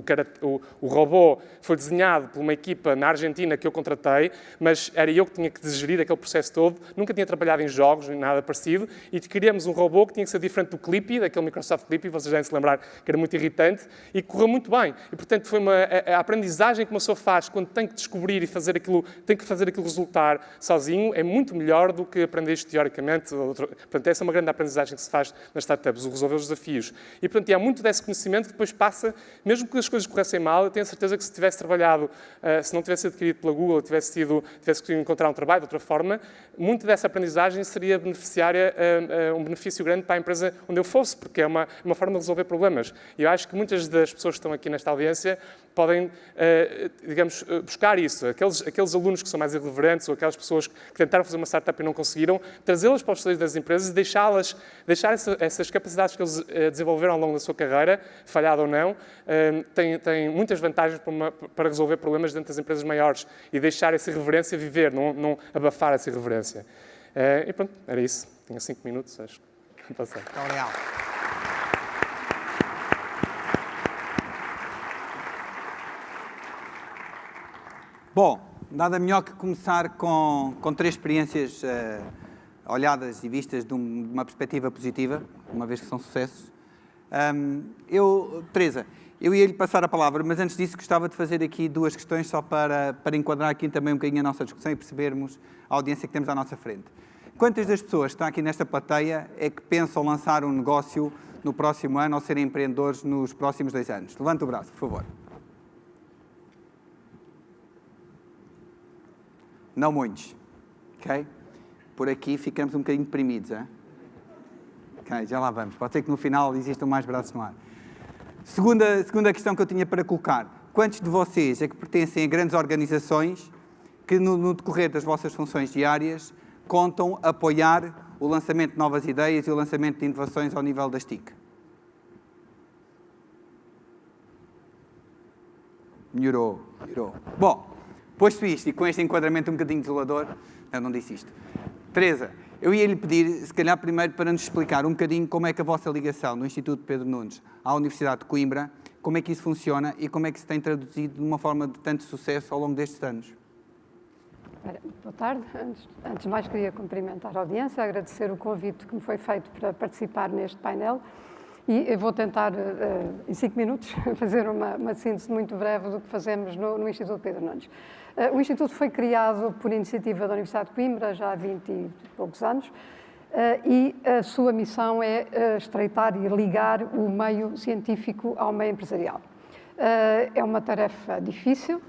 o robô foi desenhado por uma equipa na Argentina que eu contratei, mas era eu que tinha que gerir aquele processo todo, nunca tinha trabalhado em jogos, nem nada parecido, e queríamos um robô que tinha que ser diferente do Clippy, daquele Microsoft Clippy, vocês devem se lembrar que era muito irritante, e correu muito bem. E, portanto, foi a aprendizagem que uma pessoa faz quando tem que descobrir e tem que fazer aquilo resultar sozinho é muito melhor do que aprender isto teoricamente. Portanto, essa é uma grande aprendizagem que se faz nas startups, o resolver os desafios. E, portanto, há muito desse conhecimento que depois passa, mesmo que as coisas corressem mal, eu tenho a certeza que se tivesse trabalhado, se não tivesse sido adquirido pela Google, tivesse que encontrar um trabalho de outra forma, muito dessa aprendizagem seria beneficiária, um benefício grande para a empresa onde eu fosse, porque é uma forma de resolver problemas. E eu acho que muitas das pessoas que estão aqui nesta audiência podem, digamos, buscar isso. Aqueles alunos que são mais irreverentes ou aquelas pessoas que tentaram fazer uma startup e não conseguiram, trazê-las para os estudos das empresas e deixar essas capacidades que eles desenvolveram ao longo da sua carreira, falhada ou não, têm muitas vantagens para resolver problemas dentro das empresas maiores e deixar essa irreverência viver, não abafar essa irreverência. E pronto, era isso. Tinha 5 minutos, acho que passei. Obrigado. Bom, nada melhor que começar com 3 experiências olhadas e vistas de uma perspectiva positiva, uma vez que são sucessos. Teresa, eu ia-lhe passar a palavra, mas antes disso gostava de fazer aqui 2 questões só para enquadrar aqui também um bocadinho a nossa discussão e percebermos a audiência que temos à nossa frente. Quantas das pessoas que estão aqui nesta plateia é que pensam lançar um negócio no próximo ano ou serem empreendedores nos próximos 2 anos? Levante o braço, por favor. Não muitos. Ok? Por aqui ficamos um bocadinho deprimidos, hein? Ok, já lá vamos. Pode ser que no final existam mais braços no ar. Segunda questão que eu tinha para colocar. Quantos de vocês é que pertencem a grandes organizações que no decorrer das vossas funções diárias contam apoiar o lançamento de novas ideias e o lançamento de inovações ao nível das TIC? Melhorou. Bom, posto isto e com este enquadramento um bocadinho desolador, eu não disse isto. Teresa, eu ia-lhe pedir, se calhar primeiro, para nos explicar um bocadinho como é que a vossa ligação no Instituto Pedro Nunes à Universidade de Coimbra, como é que isso funciona e como é que se tem traduzido de uma forma de tanto sucesso ao longo destes anos. Boa tarde. Antes de mais, queria cumprimentar a audiência, agradecer o convite que me foi feito para participar neste painel e eu vou tentar, em 5 minutos, fazer uma síntese muito breve do que fazemos no Instituto Pedro Nunes. O Instituto foi criado por iniciativa da Universidade de Coimbra já há 20 e poucos anos e a sua missão é estreitar e ligar o meio científico ao meio empresarial. É uma tarefa difícil,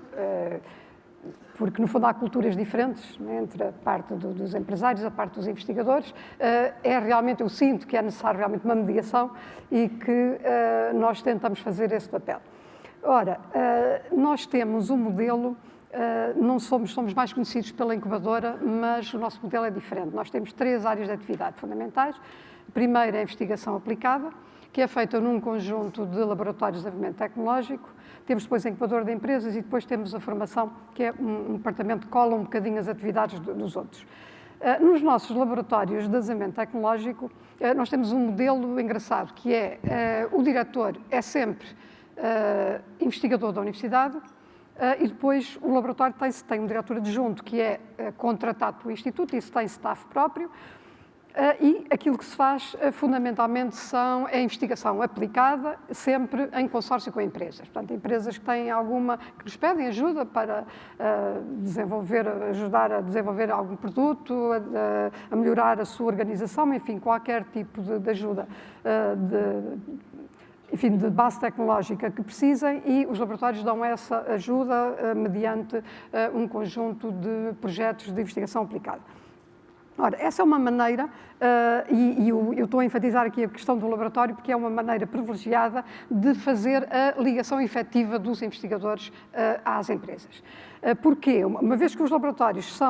porque, no fundo, há culturas diferentes, né, entre a parte dos empresários e a parte dos investigadores. Eu sinto que é necessário realmente uma mediação e que nós tentamos fazer esse papel. Ora, nós temos um modelo, somos mais conhecidos pela incubadora, mas o nosso modelo é diferente. Nós temos 3 áreas de atividade fundamentais. A primeira é a investigação aplicada, que é feita num conjunto de laboratórios de desenvolvimento tecnológico. Temos depois a incubadora de empresas e depois temos a formação, que é um departamento que cola um bocadinho as atividades dos outros. Nos nossos laboratórios de desenvolvimento tecnológico, nós temos um modelo engraçado, que é o diretor é sempre investigador da universidade e depois o laboratório tem um diretor adjunto, que é contratado pelo Instituto, e isso tem staff próprio. E aquilo que se faz, fundamentalmente, é investigação aplicada, sempre em consórcio com empresas. Portanto, empresas que que nos pedem ajuda para ajudar a desenvolver algum produto, a melhorar a sua organização, enfim, qualquer tipo de ajuda de base tecnológica que precisem, e os laboratórios dão essa ajuda mediante um conjunto de projetos de investigação aplicada. Ora, essa é uma maneira, eu estou a enfatizar aqui a questão do laboratório, porque é uma maneira privilegiada de fazer a ligação efetiva dos investigadores às empresas. Porquê? Uma vez que os laboratórios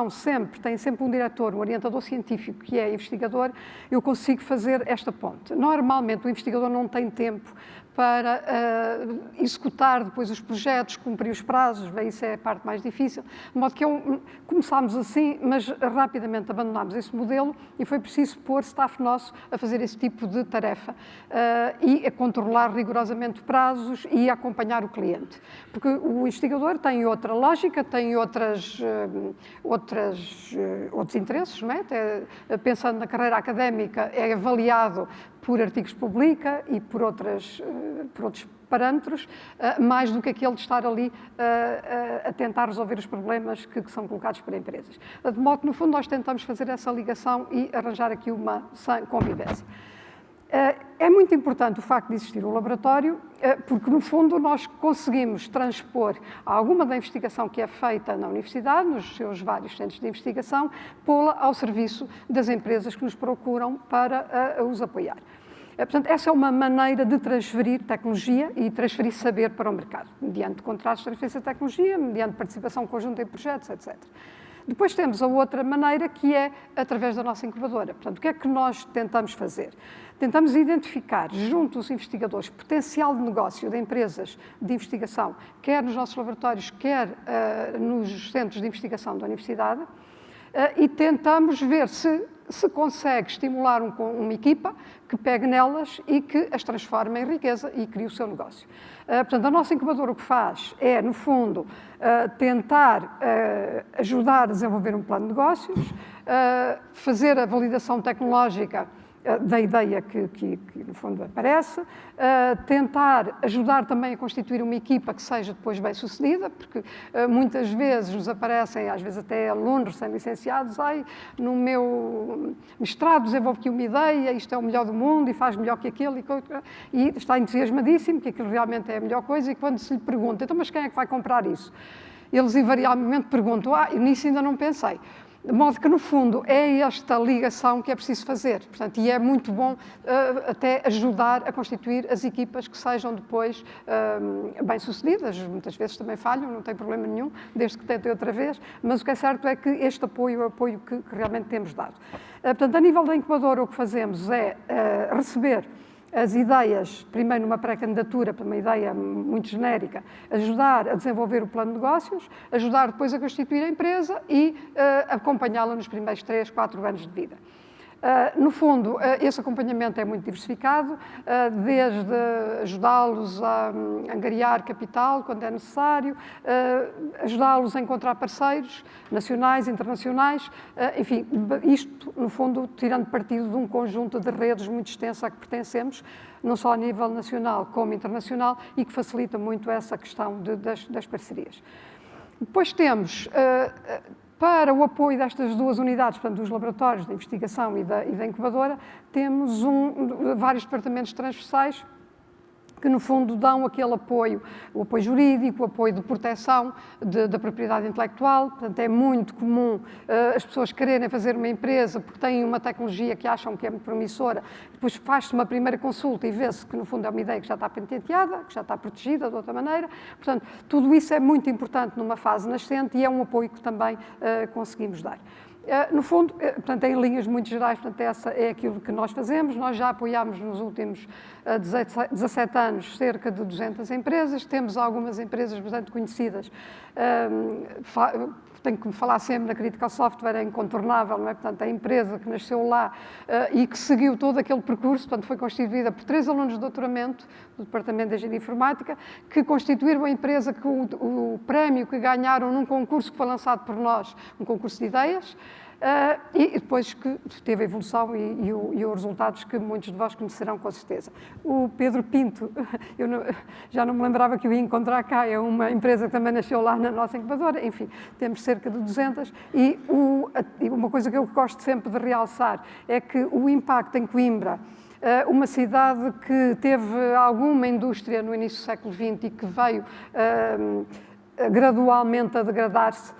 têm sempre um diretor, um orientador científico que é investigador, eu consigo fazer esta ponte. Normalmente o investigador não tem tempo para executar depois os projetos, cumprir os prazos, isso é a parte mais difícil. De modo que começámos assim, mas rapidamente abandonámos esse modelo e foi preciso pôr staff nosso a fazer esse tipo de tarefa e a controlar rigorosamente prazos e a acompanhar o cliente. Porque o investigador tem outra lógica, tem outros interesses, não é? Pensando na carreira académica, é avaliado por artigos que publica e por outros parâmetros, mais do que aquele de estar ali a tentar resolver os problemas que são colocados por empresas. De modo que, no fundo, nós tentamos fazer essa ligação e arranjar aqui uma sã convivência. É muito importante o facto de existir um laboratório, porque, no fundo, nós conseguimos transpor alguma da investigação que é feita na universidade, nos seus vários centros de investigação, pô-la ao serviço das empresas que nos procuram para os apoiar. Portanto, essa é uma maneira de transferir tecnologia e transferir saber para o mercado, mediante contratos de transferência de tecnologia, mediante participação conjunta em projetos, etc. Depois temos a outra maneira, que é através da nossa incubadora. Portanto, o que é que nós tentamos fazer? Tentamos identificar, junto dos investigadores, potencial de negócio de empresas de investigação, quer nos nossos laboratórios, quer nos centros de investigação da universidade, e tentamos ver se consegue estimular uma equipa que pegue nelas e que as transforme em riqueza e crie o seu negócio. Portanto, a nossa incubadora o que faz é, no fundo, tentar ajudar a desenvolver um plano de negócios, fazer a validação tecnológica da ideia que, no fundo, aparece, tentar ajudar também a constituir uma equipa que seja depois bem-sucedida, porque muitas vezes nos aparecem, às vezes até alunos recém-licenciados, no meu mestrado desenvolvo aqui uma ideia, isto é o melhor do mundo e faz melhor que aquilo, e está entusiasmadíssimo que aquilo realmente é a melhor coisa, e quando se lhe pergunta, então, mas quem é que vai comprar isso? Eles invariavelmente perguntam, nisso ainda não pensei. De modo que, no fundo, é esta ligação que é preciso fazer. Portanto, e é muito bom até ajudar a constituir as equipas que sejam depois bem-sucedidas. Muitas vezes também falham, não tem problema nenhum, desde que tentem outra vez, mas o que é certo é que este apoio é o apoio que realmente temos dado. Portanto, a nível da incubadora, o que fazemos é receber as ideias, primeiro numa pré-candidatura, para uma ideia muito genérica, ajudar a desenvolver o plano de negócios, ajudar depois a constituir a empresa e acompanhá-la nos primeiros 3, 4 anos de vida. No fundo, esse acompanhamento é muito diversificado, desde ajudá-los a angariar capital, quando é necessário, ajudá-los a encontrar parceiros nacionais, internacionais, enfim, isto, no fundo, tirando partido de um conjunto de redes muito extenso a que pertencemos, não só a nível nacional como internacional, e que facilita muito essa questão das parcerias. Depois temos, para o apoio destas duas unidades, portanto, dos laboratórios de investigação e da incubadora, temos vários departamentos transversais que, no fundo, dão aquele apoio, o apoio jurídico, o apoio de proteção da propriedade intelectual. Portanto, é muito comum as pessoas quererem fazer uma empresa porque têm uma tecnologia que acham que é muito promissora, depois faz-se uma primeira consulta e vê-se que, no fundo, é uma ideia que já está patenteada, que já está protegida de outra maneira. Portanto, tudo isso é muito importante numa fase nascente e é um apoio que também conseguimos dar. No fundo, portanto, em linhas muito gerais, portanto, essa é aquilo que nós fazemos. Nós já apoiámos nos últimos 17 anos cerca de 200 empresas, temos algumas empresas bastante conhecidas. Tenho que falar sempre na Critical Software, é incontornável, não é? Portanto, a empresa que nasceu lá e que seguiu todo aquele percurso, portanto, foi constituída por 3 alunos de doutoramento do Departamento de Engenharia Informática, que constituíram a empresa que o prémio que ganharam num concurso que foi lançado por nós, um concurso de ideias, e depois que teve a evolução e os resultados que muitos de vós conhecerão com certeza. O Pedro Pinto, já não me lembrava que o ia encontrar cá, é uma empresa que também nasceu lá na nossa incubadora, enfim, temos cerca de 200, e uma coisa que eu gosto sempre de realçar é que o impacto em Coimbra, uma cidade que teve alguma indústria no início do século XX e que veio gradualmente a degradar-se,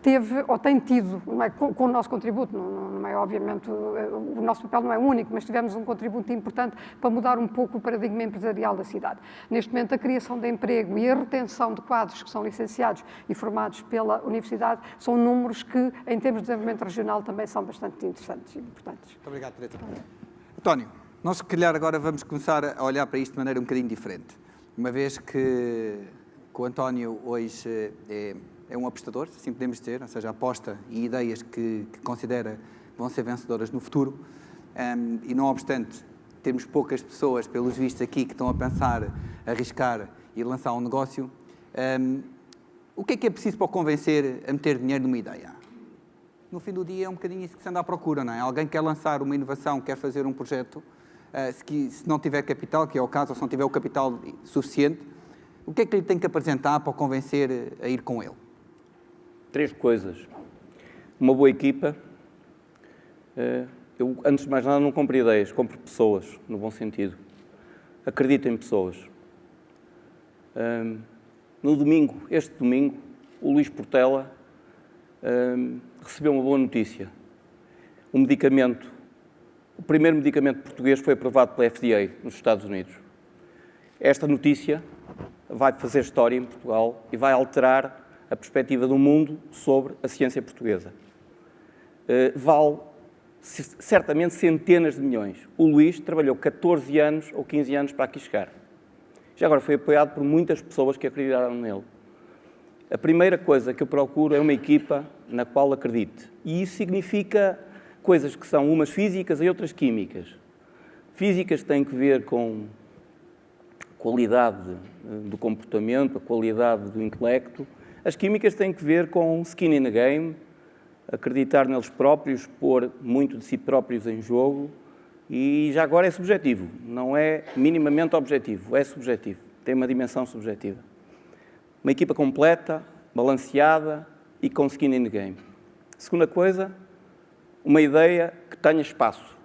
teve, ou tem tido, não é, com o nosso contributo, não é, obviamente, o nosso papel não é único, mas tivemos um contributo importante para mudar um pouco o paradigma empresarial da cidade. Neste momento, a criação de emprego e a retenção de quadros que são licenciados e formados pela universidade são números que, em termos de desenvolvimento regional, também são bastante interessantes e importantes. Muito obrigado, Teresa. António, nós, se calhar, agora vamos começar a olhar para isto de maneira um bocadinho diferente, uma vez que o António hoje é um apostador, assim podemos dizer, ou seja, aposta em ideias que considera vão ser vencedoras no futuro, e não obstante termos poucas pessoas, pelos vistos aqui, que estão a pensar, arriscar e lançar um negócio, o que é preciso para o convencer a meter dinheiro numa ideia? No fim do dia é um bocadinho isso que se anda à procura, não é? Alguém quer lançar uma inovação, quer fazer um projeto, se não tiver capital, que é o caso, ou se não tiver o capital suficiente, o que é que lhe tem que apresentar para o convencer a ir com ele? 3 coisas. Uma boa equipa. Eu, antes de mais nada, não compro ideias, compro pessoas, no bom sentido. Acredito em pessoas. No domingo, este domingo, o Luís Portela recebeu uma boa notícia. O medicamento o primeiro medicamento português foi aprovado pela FDA nos Estados Unidos. Esta notícia vai fazer história em Portugal e vai alterar a perspectiva do mundo sobre a ciência portuguesa. Vale certamente centenas de milhões. O Luís trabalhou 14 anos ou 15 anos para aqui chegar. Já agora foi apoiado por muitas pessoas que acreditaram nele. A primeira coisa que eu procuro é uma equipa na qual acredite. E isso significa coisas que são umas físicas e outras químicas. Físicas têm que ver com a qualidade do comportamento, a qualidade do intelecto. As químicas têm que ver com skin in the game, acreditar neles próprios, pôr muito de si próprios em jogo. E já agora é subjetivo, não é minimamente objetivo, é subjetivo, tem uma dimensão subjetiva. Uma equipa completa, balanceada e com skin in the game. Segunda coisa, uma ideia que tenha espaço.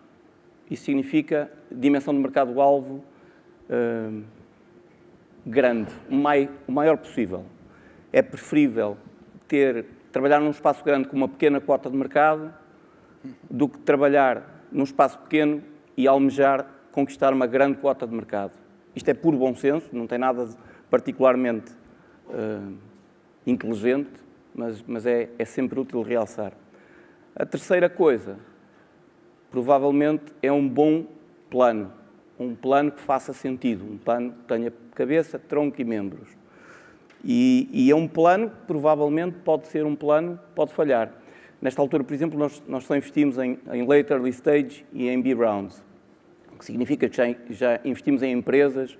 Isso significa dimensão de mercado-alvo grande, o maior possível. É preferível trabalhar num espaço grande com uma pequena quota de mercado do que trabalhar num espaço pequeno e almejar conquistar uma grande quota de mercado. Isto é puro bom senso, não tem nada de particularmente inteligente, mas é sempre útil realçar. A terceira coisa, provavelmente, é um bom plano. Um plano que faça sentido, um plano que tenha cabeça, tronco e membros. E é um plano que provavelmente pode ser um plano que pode falhar. Nesta altura, por exemplo, nós só investimos em late early stage e em B rounds, o que significa que já investimos em empresas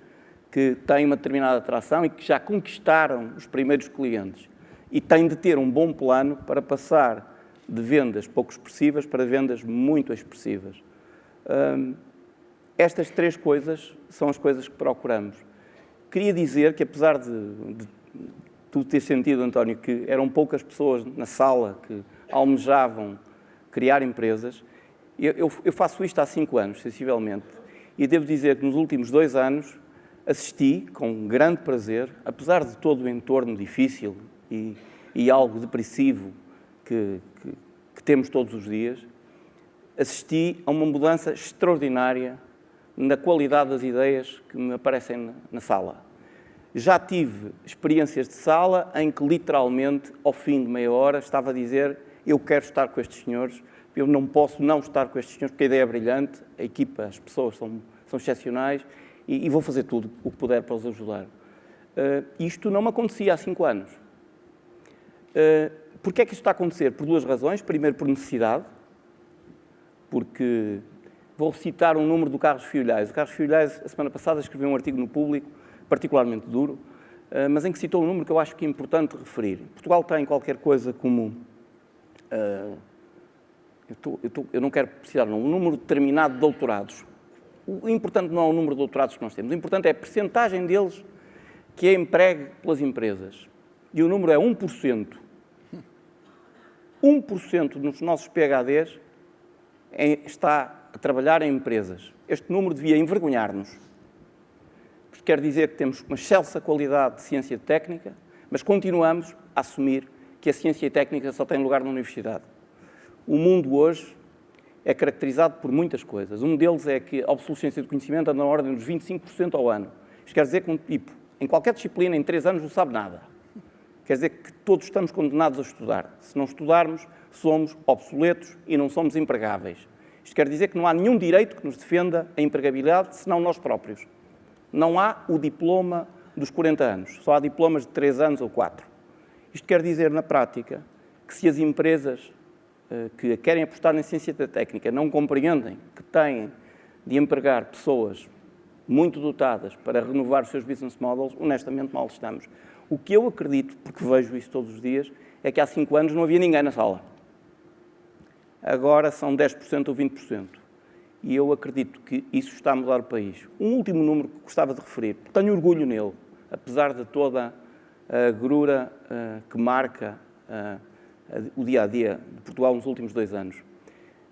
que têm uma determinada atração e que já conquistaram os primeiros clientes e têm de ter um bom plano para passar de vendas pouco expressivas para vendas muito expressivas. Estas três coisas são as coisas que procuramos. Queria dizer que, apesar de tu ter sentido, António, que eram poucas pessoas na sala que almejavam criar empresas, eu faço isto há 5 anos, sensivelmente, e devo dizer que nos últimos 2 anos assisti com grande prazer, apesar de todo o entorno difícil e algo depressivo que temos todos os dias, assisti a uma mudança extraordinária na qualidade das ideias que me aparecem na sala. Já tive experiências de sala em que, literalmente, ao fim de meia hora, estava a dizer: eu quero estar com estes senhores, eu não posso não estar com estes senhores, porque a ideia é brilhante, a equipa, as pessoas são excepcionais e vou fazer tudo o que puder para os ajudar. Isto não me acontecia há 5 anos. Porquê é que isto está a acontecer? Por 2 razões. Primeiro, por necessidade, porque vou citar um número do Carlos Fiolhais. O Carlos Fiolhais, a semana passada, escreveu um artigo no Público, particularmente duro, mas em que citou um número que eu acho que é importante referir. Portugal tem qualquer coisa como... eu não quero precisar, um número determinado de doutorados. O importante não é o número de doutorados que nós temos. O importante é a percentagem deles que é empregue pelas empresas. E o número é 1%. 1% dos nossos PhDs está a trabalhar em empresas. Este número devia envergonhar-nos. Quer dizer que temos uma excelsa qualidade de ciência técnica, mas continuamos a assumir que a ciência técnica só tem lugar na universidade. O mundo hoje é caracterizado por muitas coisas. Um deles é que a obsolescência do conhecimento anda na ordem dos 25% ao ano. Isto quer dizer que um tipo, em qualquer disciplina, em 3 anos, não sabe nada. Quer dizer que todos estamos condenados a estudar. Se não estudarmos, somos obsoletos e não somos empregáveis. Isto quer dizer que não há nenhum direito que nos defenda a empregabilidade, senão nós próprios. Não há o diploma dos 40 anos, só há diplomas de 3 anos ou 4. Isto quer dizer, na prática, que se as empresas que querem apostar na ciência da técnica não compreendem que têm de empregar pessoas muito dotadas para renovar os seus business models, honestamente mal estamos. O que eu acredito, porque vejo isso todos os dias, é que há 5 anos não havia ninguém na sala. Agora são 10% ou 20%. E eu acredito que isso está a mudar o país. Um último número que gostava de referir, tenho orgulho nele, apesar de toda a agrura que marca o dia-a-dia de Portugal nos últimos 2 anos.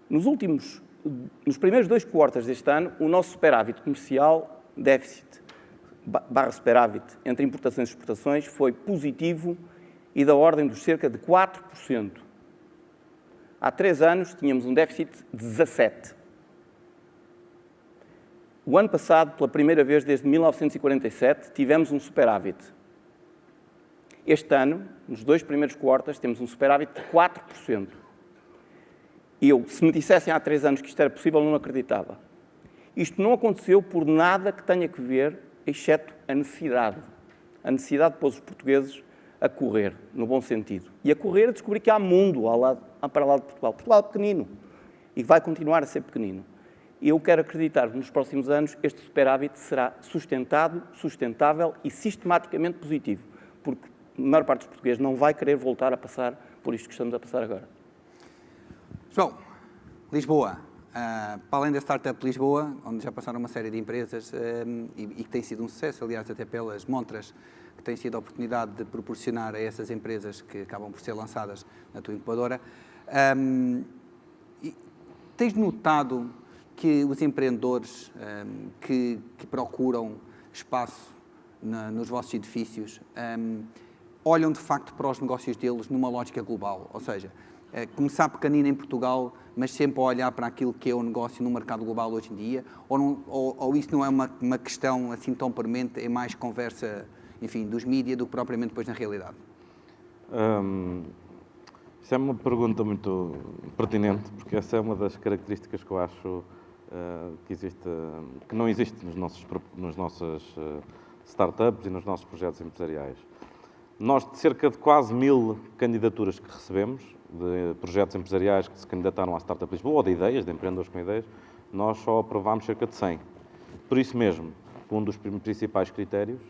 Nos primeiros 2 quartos deste ano, o nosso superávit comercial, déficit / superávit entre importações e exportações, foi positivo e da ordem dos cerca de 4%. Há 3 anos tínhamos um déficit de 17%. O ano passado, pela primeira vez desde 1947, tivemos um superávit. Este ano, nos 2 primeiros quartos, temos um superávit de 4%. Se me dissessem há 3 anos que isto era possível, não acreditava. Isto não aconteceu por nada que tenha que ver, exceto a necessidade. A necessidade de pôr os portugueses a correr, no bom sentido. E a correr a descobrir que há mundo para lá de Portugal. Portugal é pequenino e vai continuar a ser pequenino. E eu quero acreditar que nos próximos anos este superávit será sustentado, sustentável e sistematicamente positivo, porque a maior parte dos portugueses não vai querer voltar a passar por isto que estamos a passar agora. João, Lisboa. Para além da Startup Lisboa, onde já passaram uma série de empresas e que tem sido um sucesso, aliás, até pelas montras que tem sido a oportunidade de proporcionar a essas empresas que acabam por ser lançadas na tua incubadora, tens notado que os empreendedores que procuram espaço nos vossos edifícios olham de facto para os negócios deles numa lógica global? Ou seja, começar pequenino em Portugal, mas sempre a olhar para aquilo que é o negócio no mercado global hoje em dia? Ou isso não é uma questão assim tão premente, é mais conversa, enfim, dos mídias do que propriamente depois na realidade? Isso é uma pergunta muito pertinente, porque essa é uma das características que eu acho que não existe nas nossas startups e nos nossos projetos empresariais. Nós, de cerca de quase 1000 candidaturas que recebemos, de projetos empresariais que se candidataram à Startup Lisboa, ou de ideias, de empreendedores com ideias, nós só aprovámos cerca de 100. Por isso mesmo, um dos principais critérios,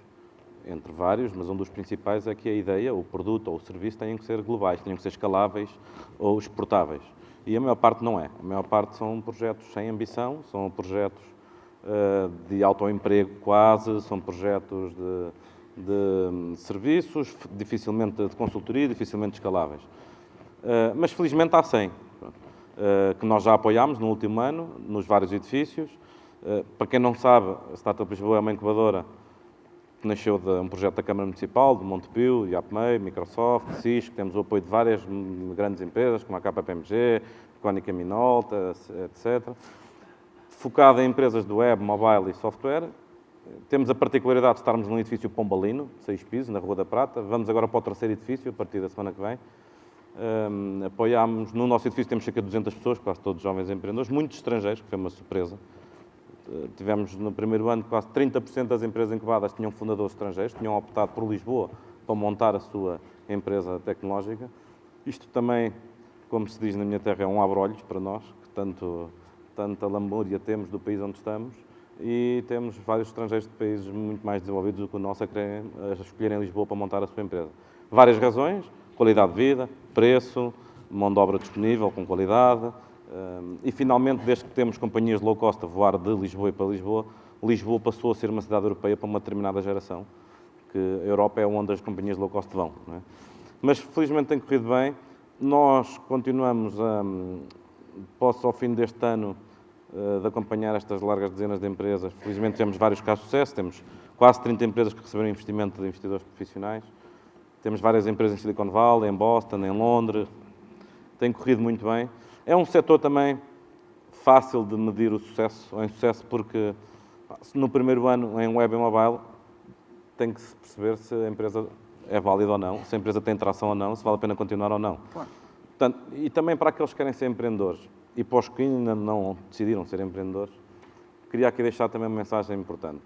entre vários, mas um dos principais é que a ideia, o produto ou o serviço tenham que ser globais, tenham que ser escaláveis ou exportáveis. E a maior parte não é. A maior parte são projetos sem ambição, são projetos de autoemprego quase, são projetos de serviços, dificilmente de consultoria, dificilmente escaláveis. Mas felizmente há 100, que nós já apoiámos no último ano, nos vários edifícios. Para quem não sabe, a Startup Lisboa é uma incubadora que nasceu de um projeto da Câmara Municipal, de Montepio, IAPMEI, Microsoft, Cisco. Temos o apoio de várias grandes empresas, como a KPMG, Konica Minolta, etc. Focada em empresas do web, mobile e software. Temos a particularidade de estarmos num edifício pombalino, 6 pisos, na Rua da Prata. Vamos agora para o 3º edifício, a partir da semana que vem. Apoiámos, no nosso edifício temos cerca de 200 pessoas, quase todos jovens empreendedores, muitos estrangeiros, que foi uma surpresa. Tivemos no primeiro ano quase 30% das empresas incubadas tinham fundadores estrangeiros, tinham optado por Lisboa para montar a sua empresa tecnológica. Isto também, como se diz na minha terra, é um abre-olhos para nós, que tanta lamúria temos do país onde estamos, e temos vários estrangeiros de países muito mais desenvolvidos do que o nosso a escolherem Lisboa para montar a sua empresa. Várias razões: qualidade de vida, preço, mão de obra disponível com qualidade. E, finalmente, desde que temos companhias low cost a voar de Lisboa e para Lisboa, Lisboa passou a ser uma cidade europeia para uma determinada geração, que a Europa é onde as companhias low cost vão, não é? Mas, felizmente, tem corrido bem. Nós continuamos, ao fim deste ano, de acompanhar estas largas dezenas de empresas. Felizmente, temos vários casos de sucesso. Temos quase 30 empresas que receberam investimento de investidores profissionais. Temos várias empresas em Silicon Valley, em Boston, em Londres. Tem corrido muito bem. É um setor também fácil de medir o sucesso, ou insucesso, porque no primeiro ano em web e mobile tem que se perceber se a empresa é válida ou não, se a empresa tem tração ou não, se vale a pena continuar ou não. Claro. Portanto, e também para aqueles que querem ser empreendedores e para os que ainda não decidiram ser empreendedores, queria aqui deixar também uma mensagem importante.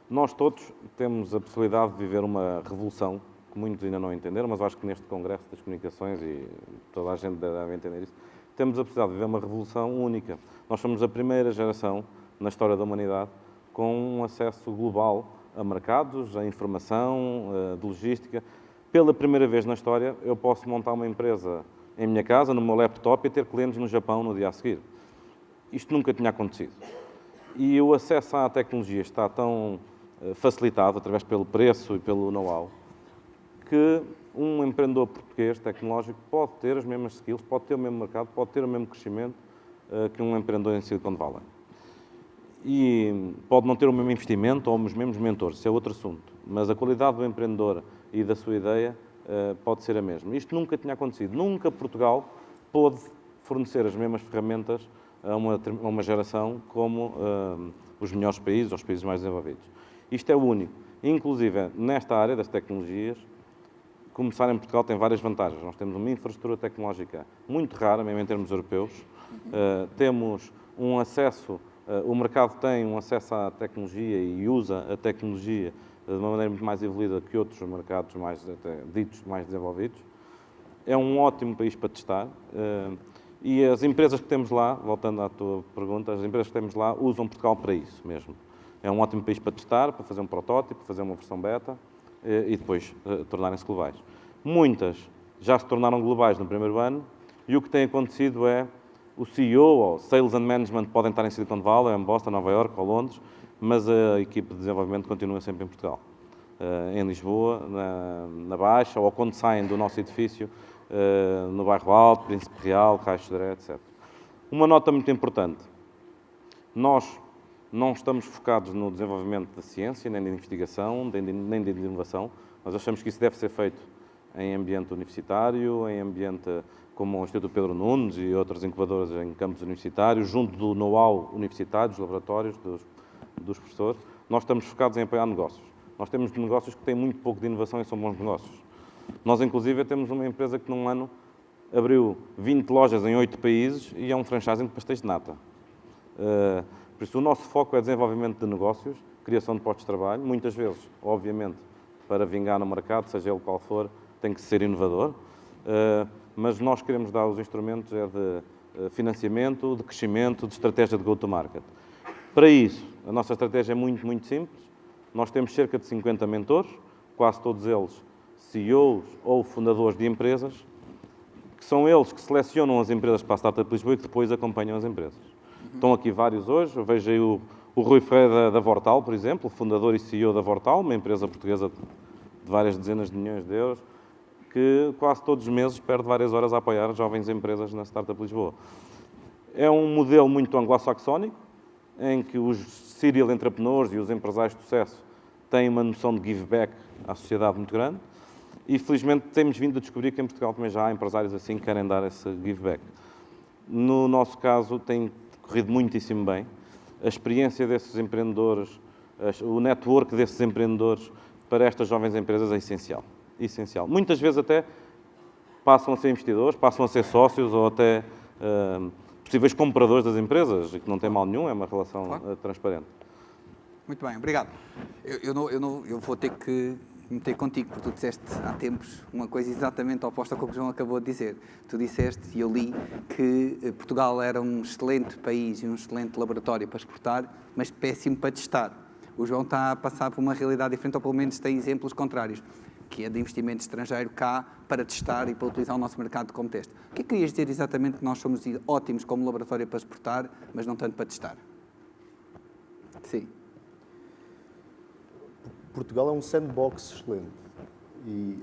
Nós todos temos a possibilidade de viver uma revolução, que muitos ainda não entenderam, mas acho que neste Congresso das Comunicações, e toda a gente deve entender isso, temos a possibilidade de viver uma revolução única. Nós somos a primeira geração na história da humanidade com um acesso global a mercados, a informação, de logística. Pela primeira vez na história, eu posso montar uma empresa em minha casa, no meu laptop, e ter clientes no Japão no dia a seguir. Isto nunca tinha acontecido. E o acesso à tecnologia está tão facilitado, através pelo preço e pelo know-how, que um empreendedor português tecnológico pode ter as mesmas skills, pode ter o mesmo mercado, pode ter o mesmo crescimento que um empreendedor em Silicon Valley. E pode não ter o mesmo investimento ou os mesmos mentores, isso é outro assunto. Mas a qualidade do empreendedor e da sua ideia pode ser a mesma. Isto nunca tinha acontecido. Nunca Portugal pôde fornecer as mesmas ferramentas a uma geração como os melhores países, os países mais desenvolvidos. Isto é o único. Inclusive, nesta área das tecnologias, começar em Portugal tem várias vantagens. Nós temos uma infraestrutura tecnológica muito rara, mesmo em termos europeus. Temos um acesso, o mercado tem um acesso à tecnologia e usa a tecnologia de uma maneira muito mais evoluída que outros mercados ditos mais desenvolvidos. É um ótimo país para testar. E as empresas que temos lá, voltando à tua pergunta, as empresas que temos lá usam Portugal para isso mesmo. É um ótimo país para testar, para fazer um protótipo, fazer uma versão beta e depois tornarem-se globais. Muitas já se tornaram globais no primeiro ano e o que tem acontecido é o CEO ou Sales and Management podem estar em Silicon Valley, em Boston, Nova York ou Londres, mas a equipe de desenvolvimento continua sempre em Portugal. Em Lisboa, na Baixa, ou quando saem do nosso edifício, no Bairro Alto, Príncipe Real, Caixo de Dré, etc. Uma nota muito importante. Nós não estamos focados no desenvolvimento da ciência, nem de investigação, nem de inovação. Nós achamos que isso deve ser feito em ambiente universitário, em ambiente como o Instituto Pedro Nunes e outras incubadoras em campos universitários, junto do know-how universitário, dos laboratórios, dos professores. Nós estamos focados em apoiar negócios. Nós temos negócios que têm muito pouco de inovação e são bons negócios. Nós, inclusive, temos uma empresa que num ano abriu 20 lojas em 8 países e é um franchising de pastéis de nata. Por isso, o nosso foco é desenvolvimento de negócios, criação de postos de trabalho. Muitas vezes, obviamente, para vingar no mercado, seja ele qual for, tem que ser inovador. Mas nós queremos dar os instrumentos de financiamento, de crescimento, de estratégia de go-to-market. Para isso, a nossa estratégia é muito, muito simples. Nós temos cerca de 50 mentores, quase todos eles CEOs ou fundadores de empresas, que são eles que selecionam as empresas para a Startup Lisboa e que depois acompanham as empresas. Estão aqui vários hoje. Eu vejo aí o Rui Freire da Vortal, por exemplo, fundador e CEO da Vortal, uma empresa portuguesa de várias dezenas de milhões de euros, que quase todos os meses perde várias horas a apoiar jovens empresas na Startup Lisboa. É um modelo muito anglo-saxónico, em que os serial entrepreneurs e os empresários de sucesso têm uma noção de give back à sociedade muito grande e, felizmente, temos vindo a descobrir que em Portugal também já há empresários assim que querem dar esse give back. No nosso caso, tem corrido muitíssimo bem. A experiência desses empreendedores, o network desses empreendedores para estas jovens empresas é essencial. Essencial. Muitas vezes até passam a ser investidores, passam a ser sócios ou até possíveis compradores das empresas, e que não tem mal nenhum, é uma relação transparente. Muito bem, obrigado. Eu vou ter que meter contigo, porque tu disseste há tempos uma coisa exatamente oposta ao que o João acabou de dizer. Tu disseste, e eu li, que Portugal era um excelente país e um excelente laboratório para exportar, mas péssimo para testar. O João está a passar por uma realidade diferente, ou pelo menos tem exemplos contrários, que é de investimento estrangeiro cá para testar e para utilizar o nosso mercado como teste. O que é que querias dizer exatamente que nós somos ótimos como laboratório para exportar, mas não tanto para testar? Sim. Portugal é um sandbox excelente e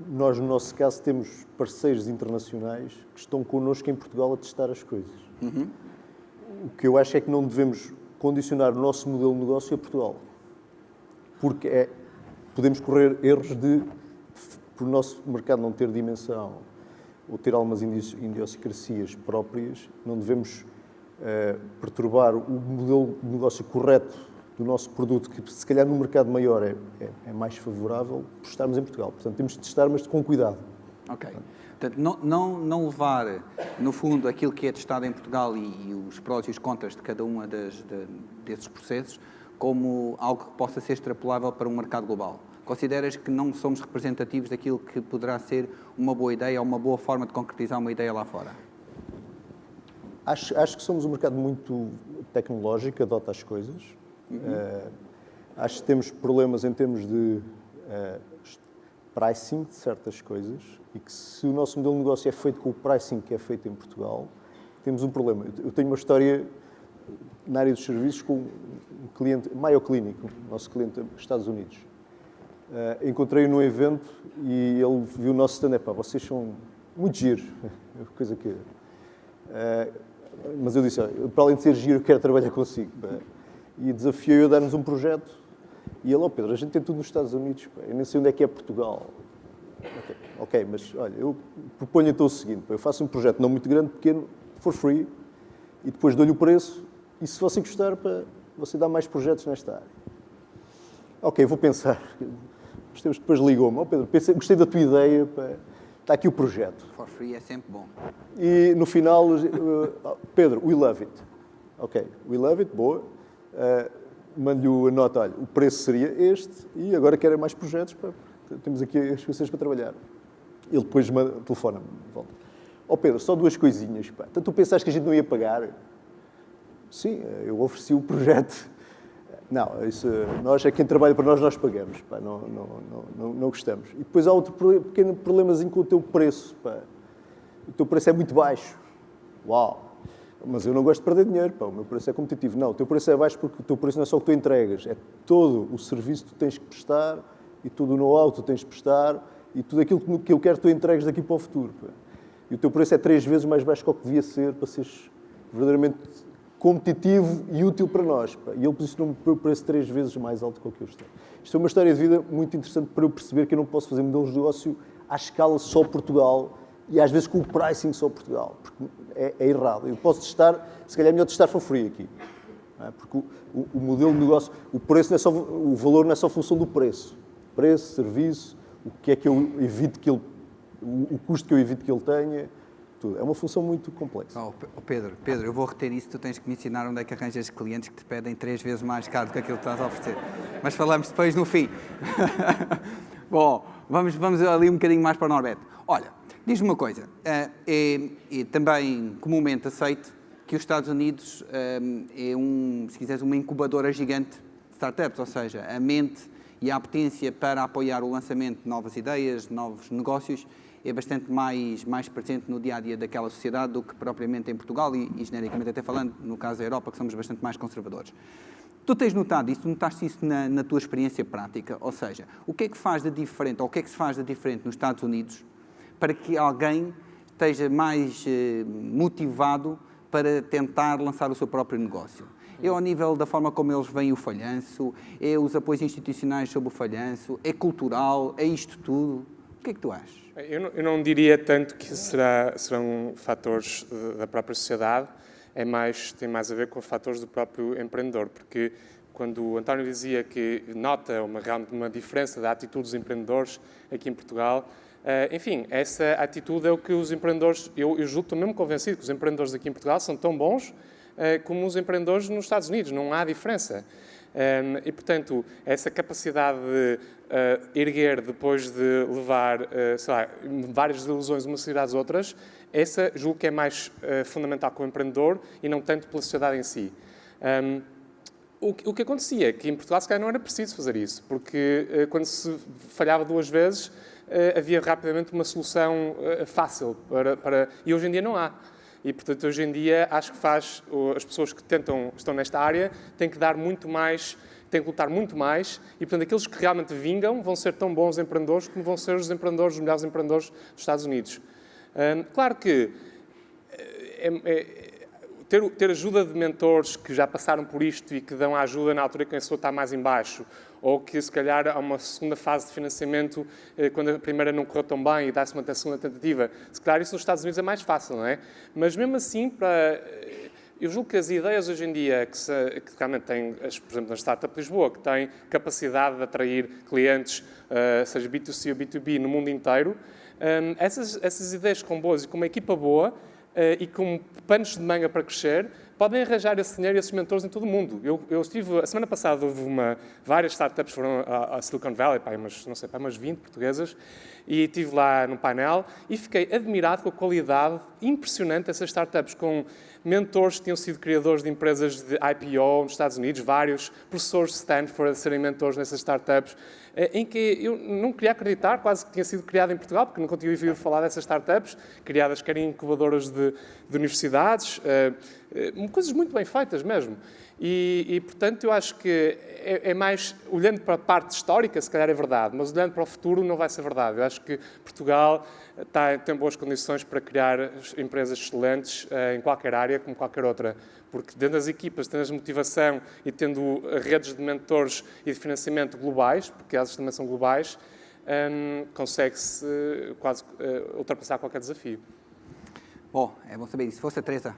nós, no nosso caso, temos parceiros internacionais que estão connosco em Portugal a testar as coisas. O que eu acho é que não devemos condicionar o nosso modelo de negócio a Portugal, porque podemos correr erros por o nosso mercado não ter dimensão ou ter algumas idiosincrasias próprias, não devemos perturbar o modelo de negócio correto do nosso produto, que se calhar no mercado maior é mais favorável, por estarmos em Portugal. Portanto, temos de testar, mas com cuidado. Ok. Portanto, não levar, no fundo, aquilo que é testado em Portugal e os prós e os contras de cada uma desses processos como algo que possa ser extrapolável para um mercado global. Consideras que não somos representativos daquilo que poderá ser uma boa ideia ou uma boa forma de concretizar uma ideia lá fora? Acho que somos um mercado muito tecnológico, adota as coisas. Acho que temos problemas em termos de pricing de certas coisas e que se o nosso modelo de negócio é feito com o pricing que é feito em Portugal, temos um problema. Eu tenho uma história na área dos serviços com um cliente, Mayo Clinic, nosso cliente dos Estados Unidos. Encontrei-o num evento e ele viu o nosso stand-up. Vocês são muito giros, coisa que... mas eu disse, para além de ser giro, eu quero trabalhar consigo. E desafiei-o a dar-nos um projeto. E ele, Pedro, a gente tem tudo nos Estados Unidos, eu nem sei onde é Portugal. Ok, mas olha, eu proponho então o seguinte, eu faço um projeto não muito grande, pequeno, for free, e depois dou-lhe o preço E se você gostar, você dá mais projetos nesta área. Ok, vou pensar. Os tempos depois ligou-me. Pedro, gostei da tua ideia. Está aqui o projeto. For free é sempre bom. E no final, Pedro, we love it. Ok, we love it, boa. Mando-lhe a nota, olha, o preço seria este e agora quero mais projetos. Temos aqui as coisas para trabalhar. Ele depois telefona-me. Volta. Pedro, só 2 coisinhas. Então tu pensaste que a gente não ia pagar? Sim, eu ofereci o projeto. Não, isso, nós, quem trabalha para nós pagamos. Não gostamos. E depois há outro pequeno problemazinho com o teu preço. O teu preço é muito baixo. Uau! Mas eu não gosto de perder dinheiro. O meu preço é competitivo. Não, o teu preço é baixo porque o teu preço não é só o que tu entregas. É todo o serviço que tu tens que prestar e todo o know-how que tu tens que prestar e tudo aquilo que eu quero que tu entregues daqui para o futuro. E o teu preço é 3 vezes mais baixo que o que devia ser para seres verdadeiramente competitivo e útil para nós. E ele posicionou-me o preço 3 vezes mais alto que o que eu estou. Isto é uma história de vida muito interessante para eu perceber que eu não posso fazer modelos de negócio à escala só Portugal e às vezes com o pricing só Portugal, porque é errado. Eu posso testar, se calhar é melhor testar for free aqui. Porque o modelo de negócio, o preço não é só, o valor não é só função do preço. Preço, serviço, o que é que eu evito que ele, o custo que eu evito que ele tenha, tudo. É uma função muito complexa. Pedro, eu vou reter isso, tu tens que me ensinar onde é que arranjas clientes que te pedem 3 vezes mais caro do que aquilo que estás a oferecer. Mas falamos depois no fim. Bom, vamos ali um bocadinho mais para o Norberto. Olha, diz-me uma coisa, é também comumente aceito que os Estados Unidos é se quiseres, uma incubadora gigante de startups, ou seja, a mente e a apetência para apoiar o lançamento de novas ideias, de novos negócios, é bastante mais presente no dia-a-dia daquela sociedade do que propriamente em Portugal e genericamente até falando, no caso da Europa, que somos bastante mais conservadores. Tu tens notado isso, tu notaste isso na tua experiência prática, ou seja, o que é que faz de diferente, ou o que é que se faz de diferente nos Estados Unidos para que alguém esteja mais motivado para tentar lançar o seu próprio negócio? É ao nível da forma como eles veem o falhanço, é os apoios institucionais sobre o falhanço, é cultural, é isto tudo? O que é que tu achas? Eu não diria tanto que serão fatores da própria sociedade, tem mais a ver com os fatores do próprio empreendedor, porque quando o António dizia que nota realmente uma diferença da atitude dos empreendedores aqui em Portugal, enfim, essa atitude é o que os empreendedores, eu julgo, estou mesmo convencido que os empreendedores aqui em Portugal são tão bons como os empreendedores nos Estados Unidos, não há diferença. E, portanto, essa capacidade de erguer depois de levar, sei lá, várias desilusões de umas cidades às outras, essa julgo que é mais fundamental com o empreendedor e não tanto pela sociedade em si. O que acontecia é que em Portugal se calhar não era preciso fazer isso, porque quando se falhava 2 vezes havia rapidamente uma solução fácil e hoje em dia não há. E, portanto, hoje em dia, acho que as pessoas que estão nesta área têm que dar muito mais, têm que lutar muito mais e, portanto, aqueles que realmente vingam vão ser tão bons empreendedores como vão ser os melhores empreendedores dos Estados Unidos. Claro que ter ajuda de mentores que já passaram por isto e que dão a ajuda na altura que a pessoa está mais em baixo, ou que, se calhar, há uma segunda fase de financiamento quando a primeira não correu tão bem e dá-se uma segunda tentativa. Se calhar isso nos Estados Unidos é mais fácil, não é? Mas, mesmo assim, eu julgo que as ideias hoje em dia que realmente têm, por exemplo, na Startup Lisboa, que têm capacidade de atrair clientes, seja B2C ou B2B, no mundo inteiro, essas ideias com boas e com uma equipa boa e com panos de manga para crescer, podem arranjar esse dinheiro e esses mentores em todo o mundo. Eu estive, a semana passada, houve várias startups foram à Silicon Valley, umas 20 portuguesas, e estive lá no painel e fiquei admirado com a qualidade impressionante dessas startups, com mentores que tinham sido criadores de empresas de IPO nos Estados Unidos, vários professores de Stanford a serem mentores nessas startups, em que eu não queria acreditar, quase que tinha sido criado em Portugal, porque nunca tinha ouvido falar dessas startups, criadas quer em incubadoras de universidades, coisas muito bem feitas mesmo. E, portanto, eu acho que é mais, olhando para a parte histórica, se calhar é verdade, mas olhando para o futuro não vai ser verdade. Eu acho que Portugal tem boas condições para criar empresas excelentes em qualquer área, como qualquer outra, porque dentro das equipas, tendo a motivação e tendo redes de mentores e de financiamento globais, porque elas também são globais, consegue-se quase ultrapassar qualquer desafio. Bom, é bom saber isso. Se fosse a Teresa.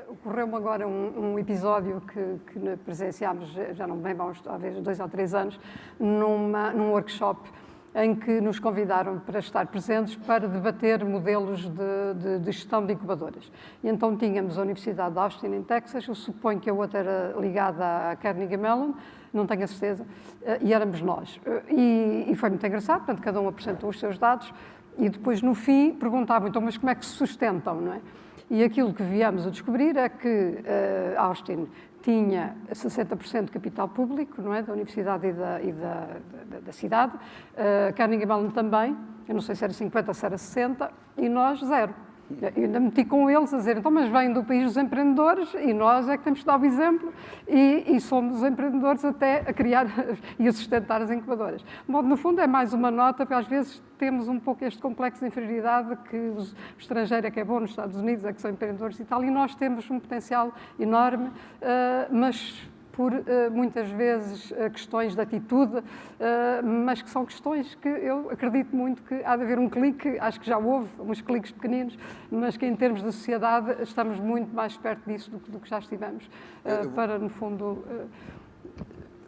Ocorreu-me agora um episódio que presenciámos, já não bem, vamos talvez 2 ou 3 anos, num workshop em que nos convidaram para estar presentes para debater modelos de gestão de incubadoras. E então tínhamos a Universidade de Austin, em Texas, eu suponho que a outra era ligada à Carnegie Mellon, não tenho a certeza, e éramos nós. E foi muito engraçado, portanto, cada um apresentou os seus dados e depois, no fim, perguntavam, então, mas como é que se sustentam, não é? E aquilo que viemos a descobrir é que Austin tinha 60% de capital público, não é, da universidade e da cidade, Carnegie Mellon também, eu não sei se era 50 ou se era 60, e nós 0. Eu ainda meti com eles a dizer, então, mas vêm do país dos empreendedores e nós é que temos que dar o exemplo e somos os empreendedores até a criar e a sustentar as incubadoras. Bom, no fundo é mais uma nota, porque às vezes temos um pouco este complexo de inferioridade que o estrangeiro é que é bom, nos Estados Unidos é que são empreendedores e tal, e nós temos um potencial enorme, mas por muitas vezes questões de atitude, mas que são questões que eu acredito muito que há de haver um clique, acho que já houve uns cliques pequeninos, mas que em termos de sociedade estamos muito mais perto disso do que já estivemos, para no fundo...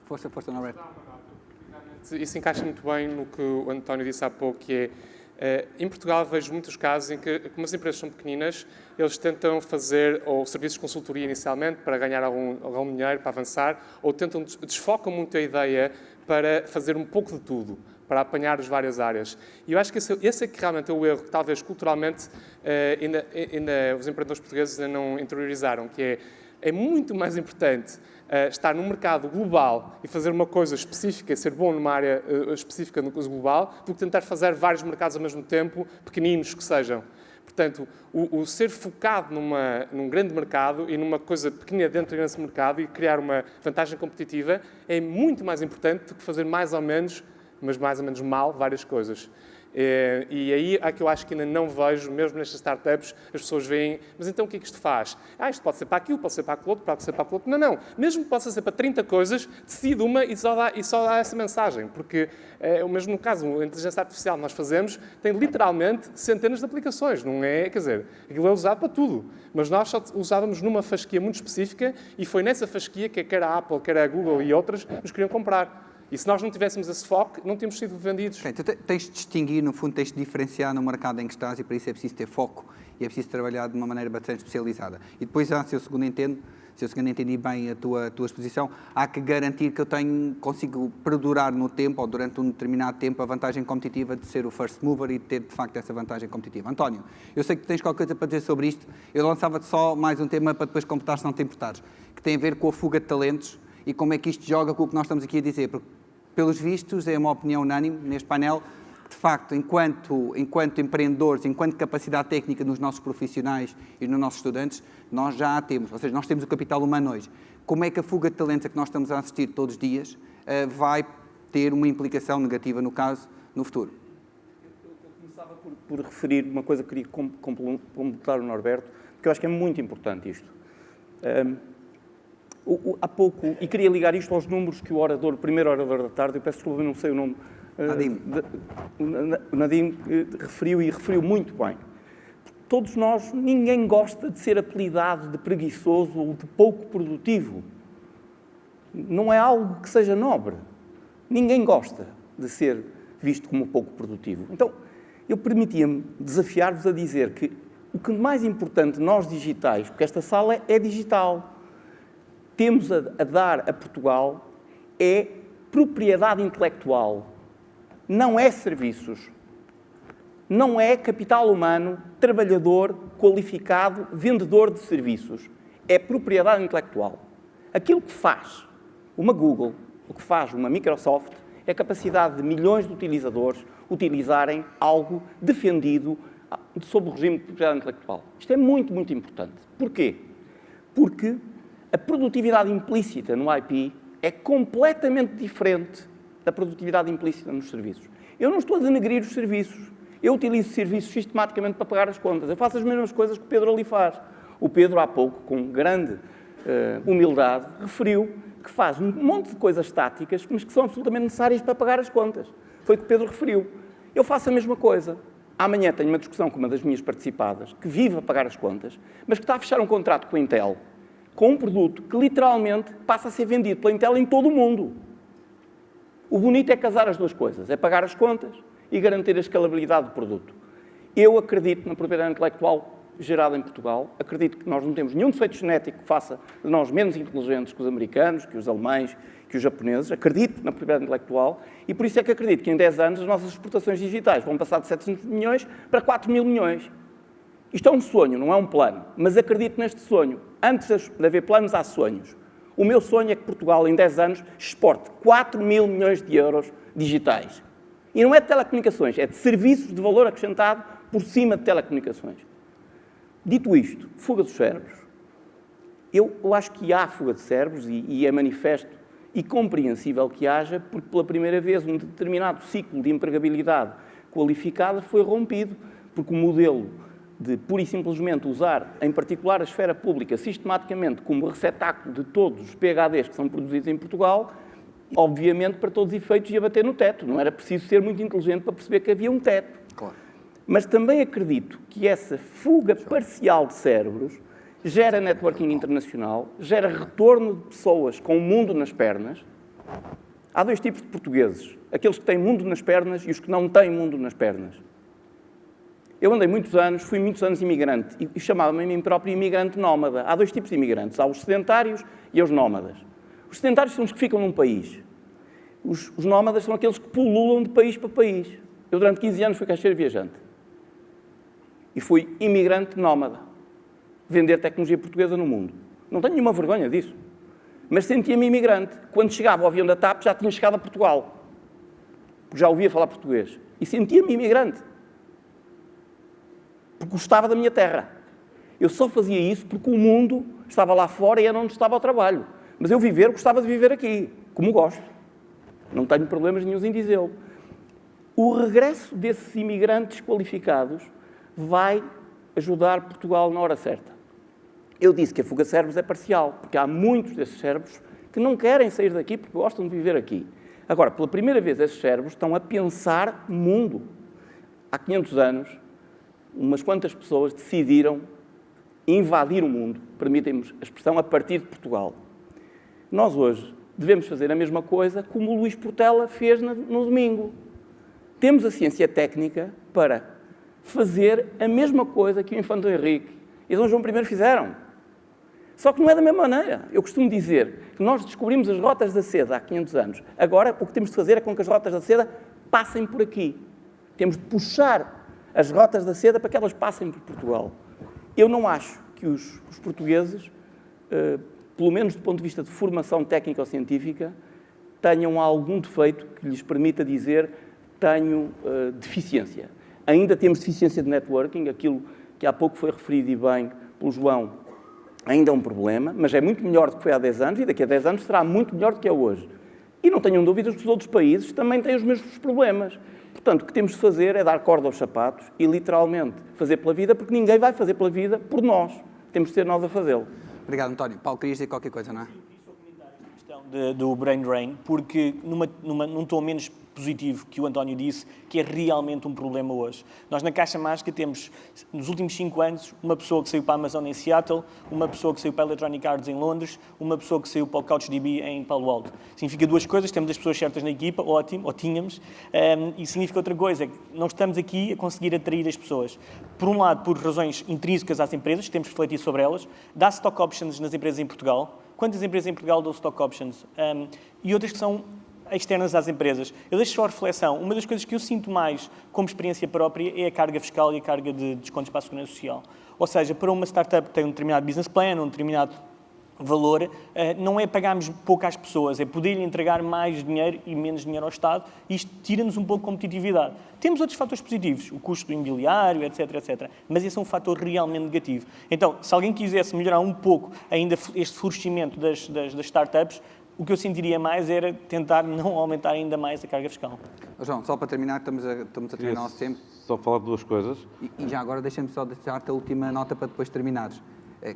Força, Norberto. Isso encaixa muito bem no que o António disse há pouco, que é, em Portugal vejo muitos casos em que, como as empresas são pequeninas, eles tentam fazer ou serviços de consultoria inicialmente para ganhar algum dinheiro, para avançar, ou desfocam muito a ideia para fazer um pouco de tudo, para apanhar as várias áreas. E eu acho que esse é que realmente é o erro que talvez culturalmente ainda os empreendedores portugueses ainda não interiorizaram, que é muito mais importante estar num mercado global e fazer uma coisa específica, ser bom numa área específica no global, do que tentar fazer vários mercados ao mesmo tempo, pequeninos que sejam. Portanto, o ser focado num grande mercado e numa coisa pequena dentro desse mercado e criar uma vantagem competitiva é muito mais importante do que fazer mais ou menos, mas mais ou menos mal, várias coisas. E aí é que eu acho que ainda não vejo, mesmo nestas startups, as pessoas veem, mas então o que é que isto faz? Isto pode ser para aquilo, pode ser para aquilo outro, pode ser para aquilo outro. Não. Mesmo que possa ser para 30 coisas, decide uma e só dá essa mensagem. Porque, mesmo no caso, a inteligência artificial que nós fazemos tem literalmente centenas de aplicações. Não é, quer dizer, aquilo é usado para tudo. Mas nós só usávamos numa fasquia muito específica e foi nessa fasquia que quer a Apple, quer a Google e outras nos queriam comprar. E se nós não tivéssemos esse foco, não tínhamos sido vendidos. Okay, tu tens de distinguir, no fundo, tens de diferenciar no mercado em que estás e para isso é preciso ter foco e é preciso trabalhar de uma maneira bastante especializada. E depois, se eu segundo entendi bem a tua exposição, há que garantir que eu consigo perdurar no tempo ou durante um determinado tempo a vantagem competitiva de ser o first mover e ter, de facto, essa vantagem competitiva. António, eu sei que tens qualquer coisa para dizer sobre isto. Eu lançava-te só mais um tema para depois completar, se não te importares, que tem a ver com a fuga de talentos e como é que isto joga com o que nós estamos aqui a dizer. Porque, pelos vistos, é uma opinião unânime neste painel, que, de facto, enquanto empreendedores, enquanto capacidade técnica nos nossos profissionais e nos nossos estudantes, nós já a temos. Ou seja, nós temos o capital humano hoje. Como é que a fuga de talentos a que nós estamos a assistir todos os dias vai ter uma implicação negativa, no caso, no futuro? Eu começava por referir uma coisa que queria completar o Norberto, porque eu acho que é muito importante isto. Há pouco, e queria ligar isto aos números que o primeiro orador da tarde, eu peço desculpa, não sei o nome, Nadim referiu e referiu muito bem. Todos nós, ninguém gosta de ser apelidado de preguiçoso ou de pouco produtivo. Não é algo que seja nobre. Ninguém gosta de ser visto como pouco produtivo. Então, eu permitia-me desafiar-vos a dizer que o que mais importante nós digitais, porque esta sala é digital, temos a dar a Portugal é propriedade intelectual, não é serviços, não é capital humano, trabalhador, qualificado, vendedor de serviços. É propriedade intelectual. Aquilo que faz uma Google, o que faz uma Microsoft, é a capacidade de milhões de utilizadores utilizarem algo defendido sob o regime de propriedade intelectual. Isto é muito, muito importante. Porquê? Porque a produtividade implícita no IP é completamente diferente da produtividade implícita nos serviços. Eu não estou a denegrir os serviços. Eu utilizo serviços sistematicamente para pagar as contas. Eu faço as mesmas coisas que o Pedro ali faz. O Pedro, há pouco, com grande humildade, referiu que faz um monte de coisas táticas, mas que são absolutamente necessárias para pagar as contas. Foi o que o Pedro referiu. Eu faço a mesma coisa. Amanhã tenho uma discussão com uma das minhas participadas, que vive a pagar as contas, mas que está a fechar um contrato com a Intel, com um produto que literalmente passa a ser vendido pela Intel em todo o mundo. O bonito é casar as duas coisas, é pagar as contas e garantir a escalabilidade do produto. Eu acredito na propriedade intelectual gerada em Portugal, acredito que nós não temos nenhum defeito genético que faça de nós menos inteligentes que os americanos, que os alemães, que os japoneses. Acredito na propriedade intelectual e por isso é que acredito que em 10 anos as nossas exportações digitais vão passar de 700 milhões para 4 mil milhões. Isto é um sonho, não é um plano, mas acredito neste sonho. Antes de haver planos, há sonhos. O meu sonho é que Portugal, em 10 anos, exporte 4 mil milhões de euros digitais. E não é de telecomunicações, é de serviços de valor acrescentado por cima de telecomunicações. Dito isto, fuga dos cérebros. Eu acho que há fuga de cérebros e é manifesto e compreensível que haja, porque pela primeira vez um determinado ciclo de empregabilidade qualificada foi rompido, porque o modelo de pura e simplesmente usar, em particular a esfera pública, sistematicamente como receptáculo de todos os PhDs que são produzidos em Portugal, obviamente, para todos os efeitos, ia bater no teto. Não era preciso ser muito inteligente para perceber que havia um teto. Claro. Mas também acredito que essa fuga parcial de cérebros gera networking internacional, gera retorno de pessoas com o mundo nas pernas. Há dois tipos de portugueses, aqueles que têm mundo nas pernas e os que não têm mundo nas pernas. Eu andei muitos anos, fui muitos anos imigrante e chamava-me a mim próprio imigrante nómada. Há dois tipos de imigrantes, há os sedentários e os nómadas. Os sedentários são os que ficam num país. Os nómadas são aqueles que pululam de país para país. Eu durante 15 anos fui caixeiro viajante. E fui imigrante nómada. Vender tecnologia portuguesa no mundo. Não tenho nenhuma vergonha disso. Mas sentia-me imigrante. Quando chegava ao avião da TAP, já tinha chegado a Portugal. Porque já ouvia falar português. E sentia-me imigrante. Porque gostava da minha terra. Eu só fazia isso porque o mundo estava lá fora e era onde estava o trabalho. Mas eu gostava de viver aqui, como gosto. Não tenho problemas nenhuns em dizê-lo. O regresso desses imigrantes qualificados vai ajudar Portugal na hora certa. Eu disse que a fuga de cérebros é parcial, porque há muitos desses cérebros que não querem sair daqui porque gostam de viver aqui. Agora, pela primeira vez, esses cérebros estão a pensar mundo. Há 500 anos, umas quantas pessoas decidiram invadir o mundo, permitem-me a expressão, a partir de Portugal. Nós hoje devemos fazer a mesma coisa como o Luís Portela fez no domingo. Temos a ciência técnica para fazer a mesma coisa que o Infante Henrique e Dom João I fizeram. Só que não é da mesma maneira. Eu costumo dizer que nós descobrimos as rotas da seda há 500 anos. Agora, o que temos de fazer é com que as rotas da seda passem por aqui. Temos de puxar as rotas da seda para que elas passem por Portugal. Eu não acho que os portugueses, pelo menos do ponto de vista de formação técnica ou científica, tenham algum defeito que lhes permita dizer tenho deficiência. Ainda temos deficiência de networking, aquilo que há pouco foi referido e bem pelo João, ainda é um problema, mas é muito melhor do que foi há 10 anos e daqui a 10 anos será muito melhor do que é hoje. E não tenham dúvidas que os outros países também têm os mesmos problemas. Portanto, o que temos de fazer é dar corda aos sapatos e, literalmente, fazer pela vida, porque ninguém vai fazer pela vida por nós. Temos de ser nós a fazê-lo. Obrigado, António. Paulo, querias dizer qualquer coisa, não é? Do brain drain, porque num tom menos positivo que o António disse, que é realmente um problema hoje. Nós na Caixa Mágica temos, nos últimos 5 anos, uma pessoa que saiu para a Amazon em Seattle, uma pessoa que saiu para a Electronic Arts em Londres, uma pessoa que saiu para o CouchDB em Palo Alto. Significa duas coisas, temos as pessoas certas na equipa, ótimo, ou tínhamos, e significa outra coisa, que não estamos aqui a conseguir atrair as pessoas. Por um lado, por razões intrínsecas às empresas, temos que refletir sobre elas, dá stock options nas empresas em Portugal. Quantas empresas em Portugal dão stock options? E outras que são externas às empresas. Eu deixo só a reflexão. Uma das coisas que eu sinto mais como experiência própria é a carga fiscal e a carga de descontos para a Segurança Social. Ou seja, para uma startup que tem um determinado business plan, um determinado valor, não é pagarmos pouco às pessoas, é poder-lhe entregar mais dinheiro e menos dinheiro ao Estado, e isto tira-nos um pouco de competitividade. Temos outros fatores positivos, o custo do imobiliário, etc, etc, mas esse é um fator realmente negativo. Então, se alguém quisesse melhorar um pouco ainda este florescimento das startups, o que eu sentiria mais era tentar não aumentar ainda mais a carga fiscal. João, só para terminar, estamos a terminar o nosso tempo. Só falar de duas coisas. E já agora deixa-me só deixar-te a última nota para depois terminares.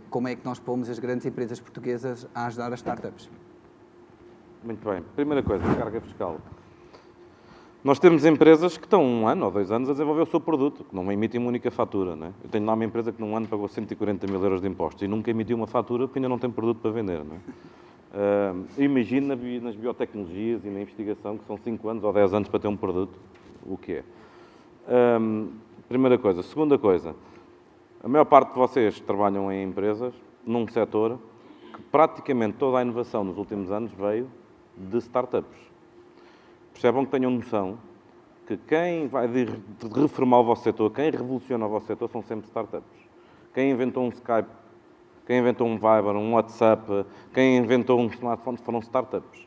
Como é que nós pomos as grandes empresas portuguesas a ajudar as startups? Muito bem. Primeira coisa, carga fiscal. Nós temos empresas que estão 1 ano ou 2 anos a desenvolver o seu produto, que não emitem uma única fatura. Não é? Eu tenho lá uma empresa que num ano pagou 140 mil euros de impostos e nunca emitiu uma fatura porque ainda não tem produto para vender. Não é? Imagina nas biotecnologias e na investigação que são 5 anos ou 10 anos para ter um produto, o que é. Primeira coisa. Segunda coisa, a maior parte de vocês trabalham em empresas num setor que praticamente toda a inovação nos últimos anos veio de startups. Percebam que tenham noção que quem vai reformar o vosso setor, quem revoluciona o vosso setor, são sempre startups. Quem inventou um Skype, quem inventou um Viber, um WhatsApp, quem inventou um smartphone, foram startups.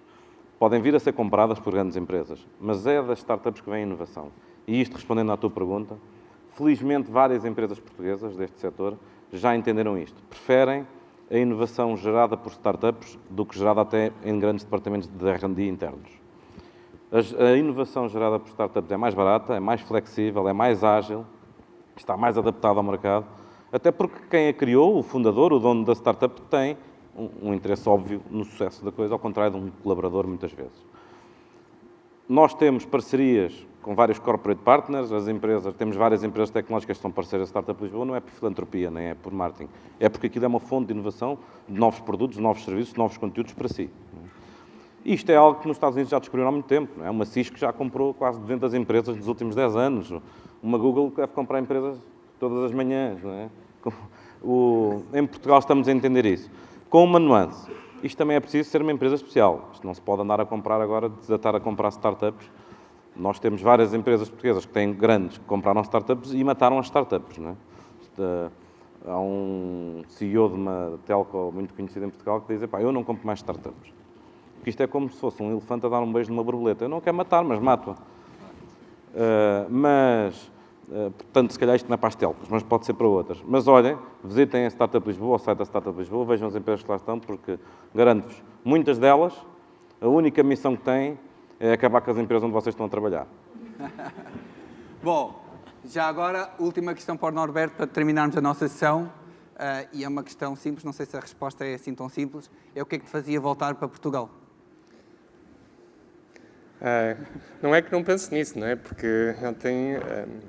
Podem vir a ser compradas por grandes empresas, mas é das startups que vem a inovação. E isto, respondendo à tua pergunta, felizmente várias empresas portuguesas deste setor já entenderam isto. Preferem a inovação gerada por startups do que gerada até em grandes departamentos de R&D internos. A inovação gerada por startups é mais barata, é mais flexível, é mais ágil, está mais adaptada ao mercado, até porque quem a criou, o fundador, o dono da startup, tem um interesse óbvio no sucesso da coisa, ao contrário de um colaborador, muitas vezes. Nós temos parcerias com vários corporate partners, temos várias empresas tecnológicas que são parceiras da Startup Lisboa, não é por filantropia, nem é por marketing, é porque aquilo é uma fonte de inovação, de novos produtos, novos serviços, novos conteúdos para si. Isto é algo que nos Estados Unidos já descobriram há muito tempo. Não é? Uma Cisco já comprou quase 200 empresas nos últimos 10 anos. Uma Google deve comprar empresas todas as manhãs. Não é? Em Portugal estamos a entender isso. Com uma nuance. Isto também é preciso ser uma empresa especial. Isto não se pode andar a comprar agora, desatar a comprar startups. Nós temos várias empresas portuguesas que têm grandes que compraram startups e mataram as startups. Não é? Há um CEO de uma telco muito conhecida em Portugal que diz: eu não compro mais startups. Porque isto é como se fosse um elefante a dar um beijo numa borboleta. Eu não quero matar, mas mato-a. Portanto, se calhar isto não é para as telcos, mas pode ser para outras. Mas olhem, visitem a Startup Lisboa, o site da Startup Lisboa, vejam as empresas que lá estão, porque garanto-vos, muitas delas, a única missão que têm é acabar com as empresas onde vocês estão a trabalhar. Bom, já agora, última questão para o Norberto, para terminarmos a nossa sessão. E é uma questão simples, não sei se a resposta é assim tão simples. É o que é que te fazia voltar para Portugal? Não é que não penso nisso, não é? Porque eu tenho,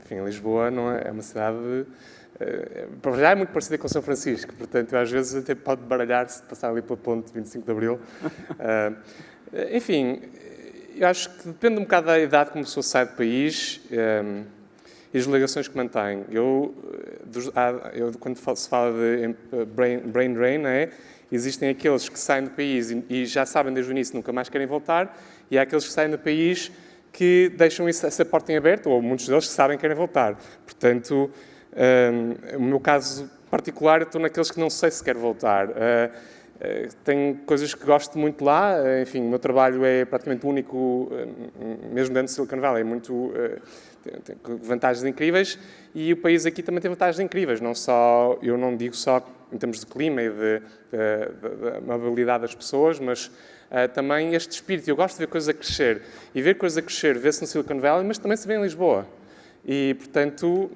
enfim, Lisboa não é uma cidade, para já é muito parecida com São Francisco, portanto, às vezes até pode baralhar-se de passar ali pela ponte 25 de Abril. Enfim, eu acho que depende um bocado da idade como a pessoa sai do país e as ligações que mantém. Eu quando se fala de brain drain, não é? Existem aqueles que saem do país e já sabem desde o início nunca mais querem voltar, e há aqueles que saem do país que deixam essa porta em aberto, ou muitos deles que sabem que querem voltar. Portanto, no meu caso particular, eu estou naqueles que não sei se quero voltar. Tenho coisas que gosto muito lá, enfim, o meu trabalho é praticamente único, mesmo dentro de Silicon Valley, tem vantagens incríveis, e o país aqui também tem vantagens incríveis, eu não digo só em termos de clima e de mobilidade das pessoas, mas também este espírito. Eu gosto de ver coisas a crescer, e ver coisas a crescer vê-se no Silicon Valley, mas também se vê em Lisboa. E, portanto...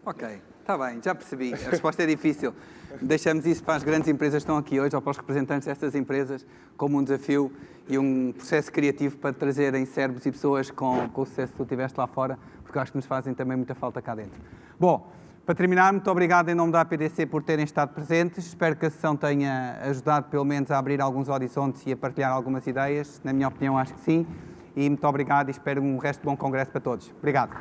Ok, está bem, já percebi. A resposta é difícil. Deixamos isso para as grandes empresas que estão aqui hoje, ou para os representantes destas empresas, como um desafio e um processo criativo para trazerem cérebros e pessoas com o sucesso que tu tiveste lá fora, porque eu acho que nos fazem também muita falta cá dentro. Bom, para terminar, muito obrigado em nome da APDC por terem estado presentes. Espero que a sessão tenha ajudado, pelo menos, a abrir alguns horizontes e a partilhar algumas ideias. Na minha opinião, acho que sim. E muito obrigado e espero um resto de bom congresso para todos. Obrigado.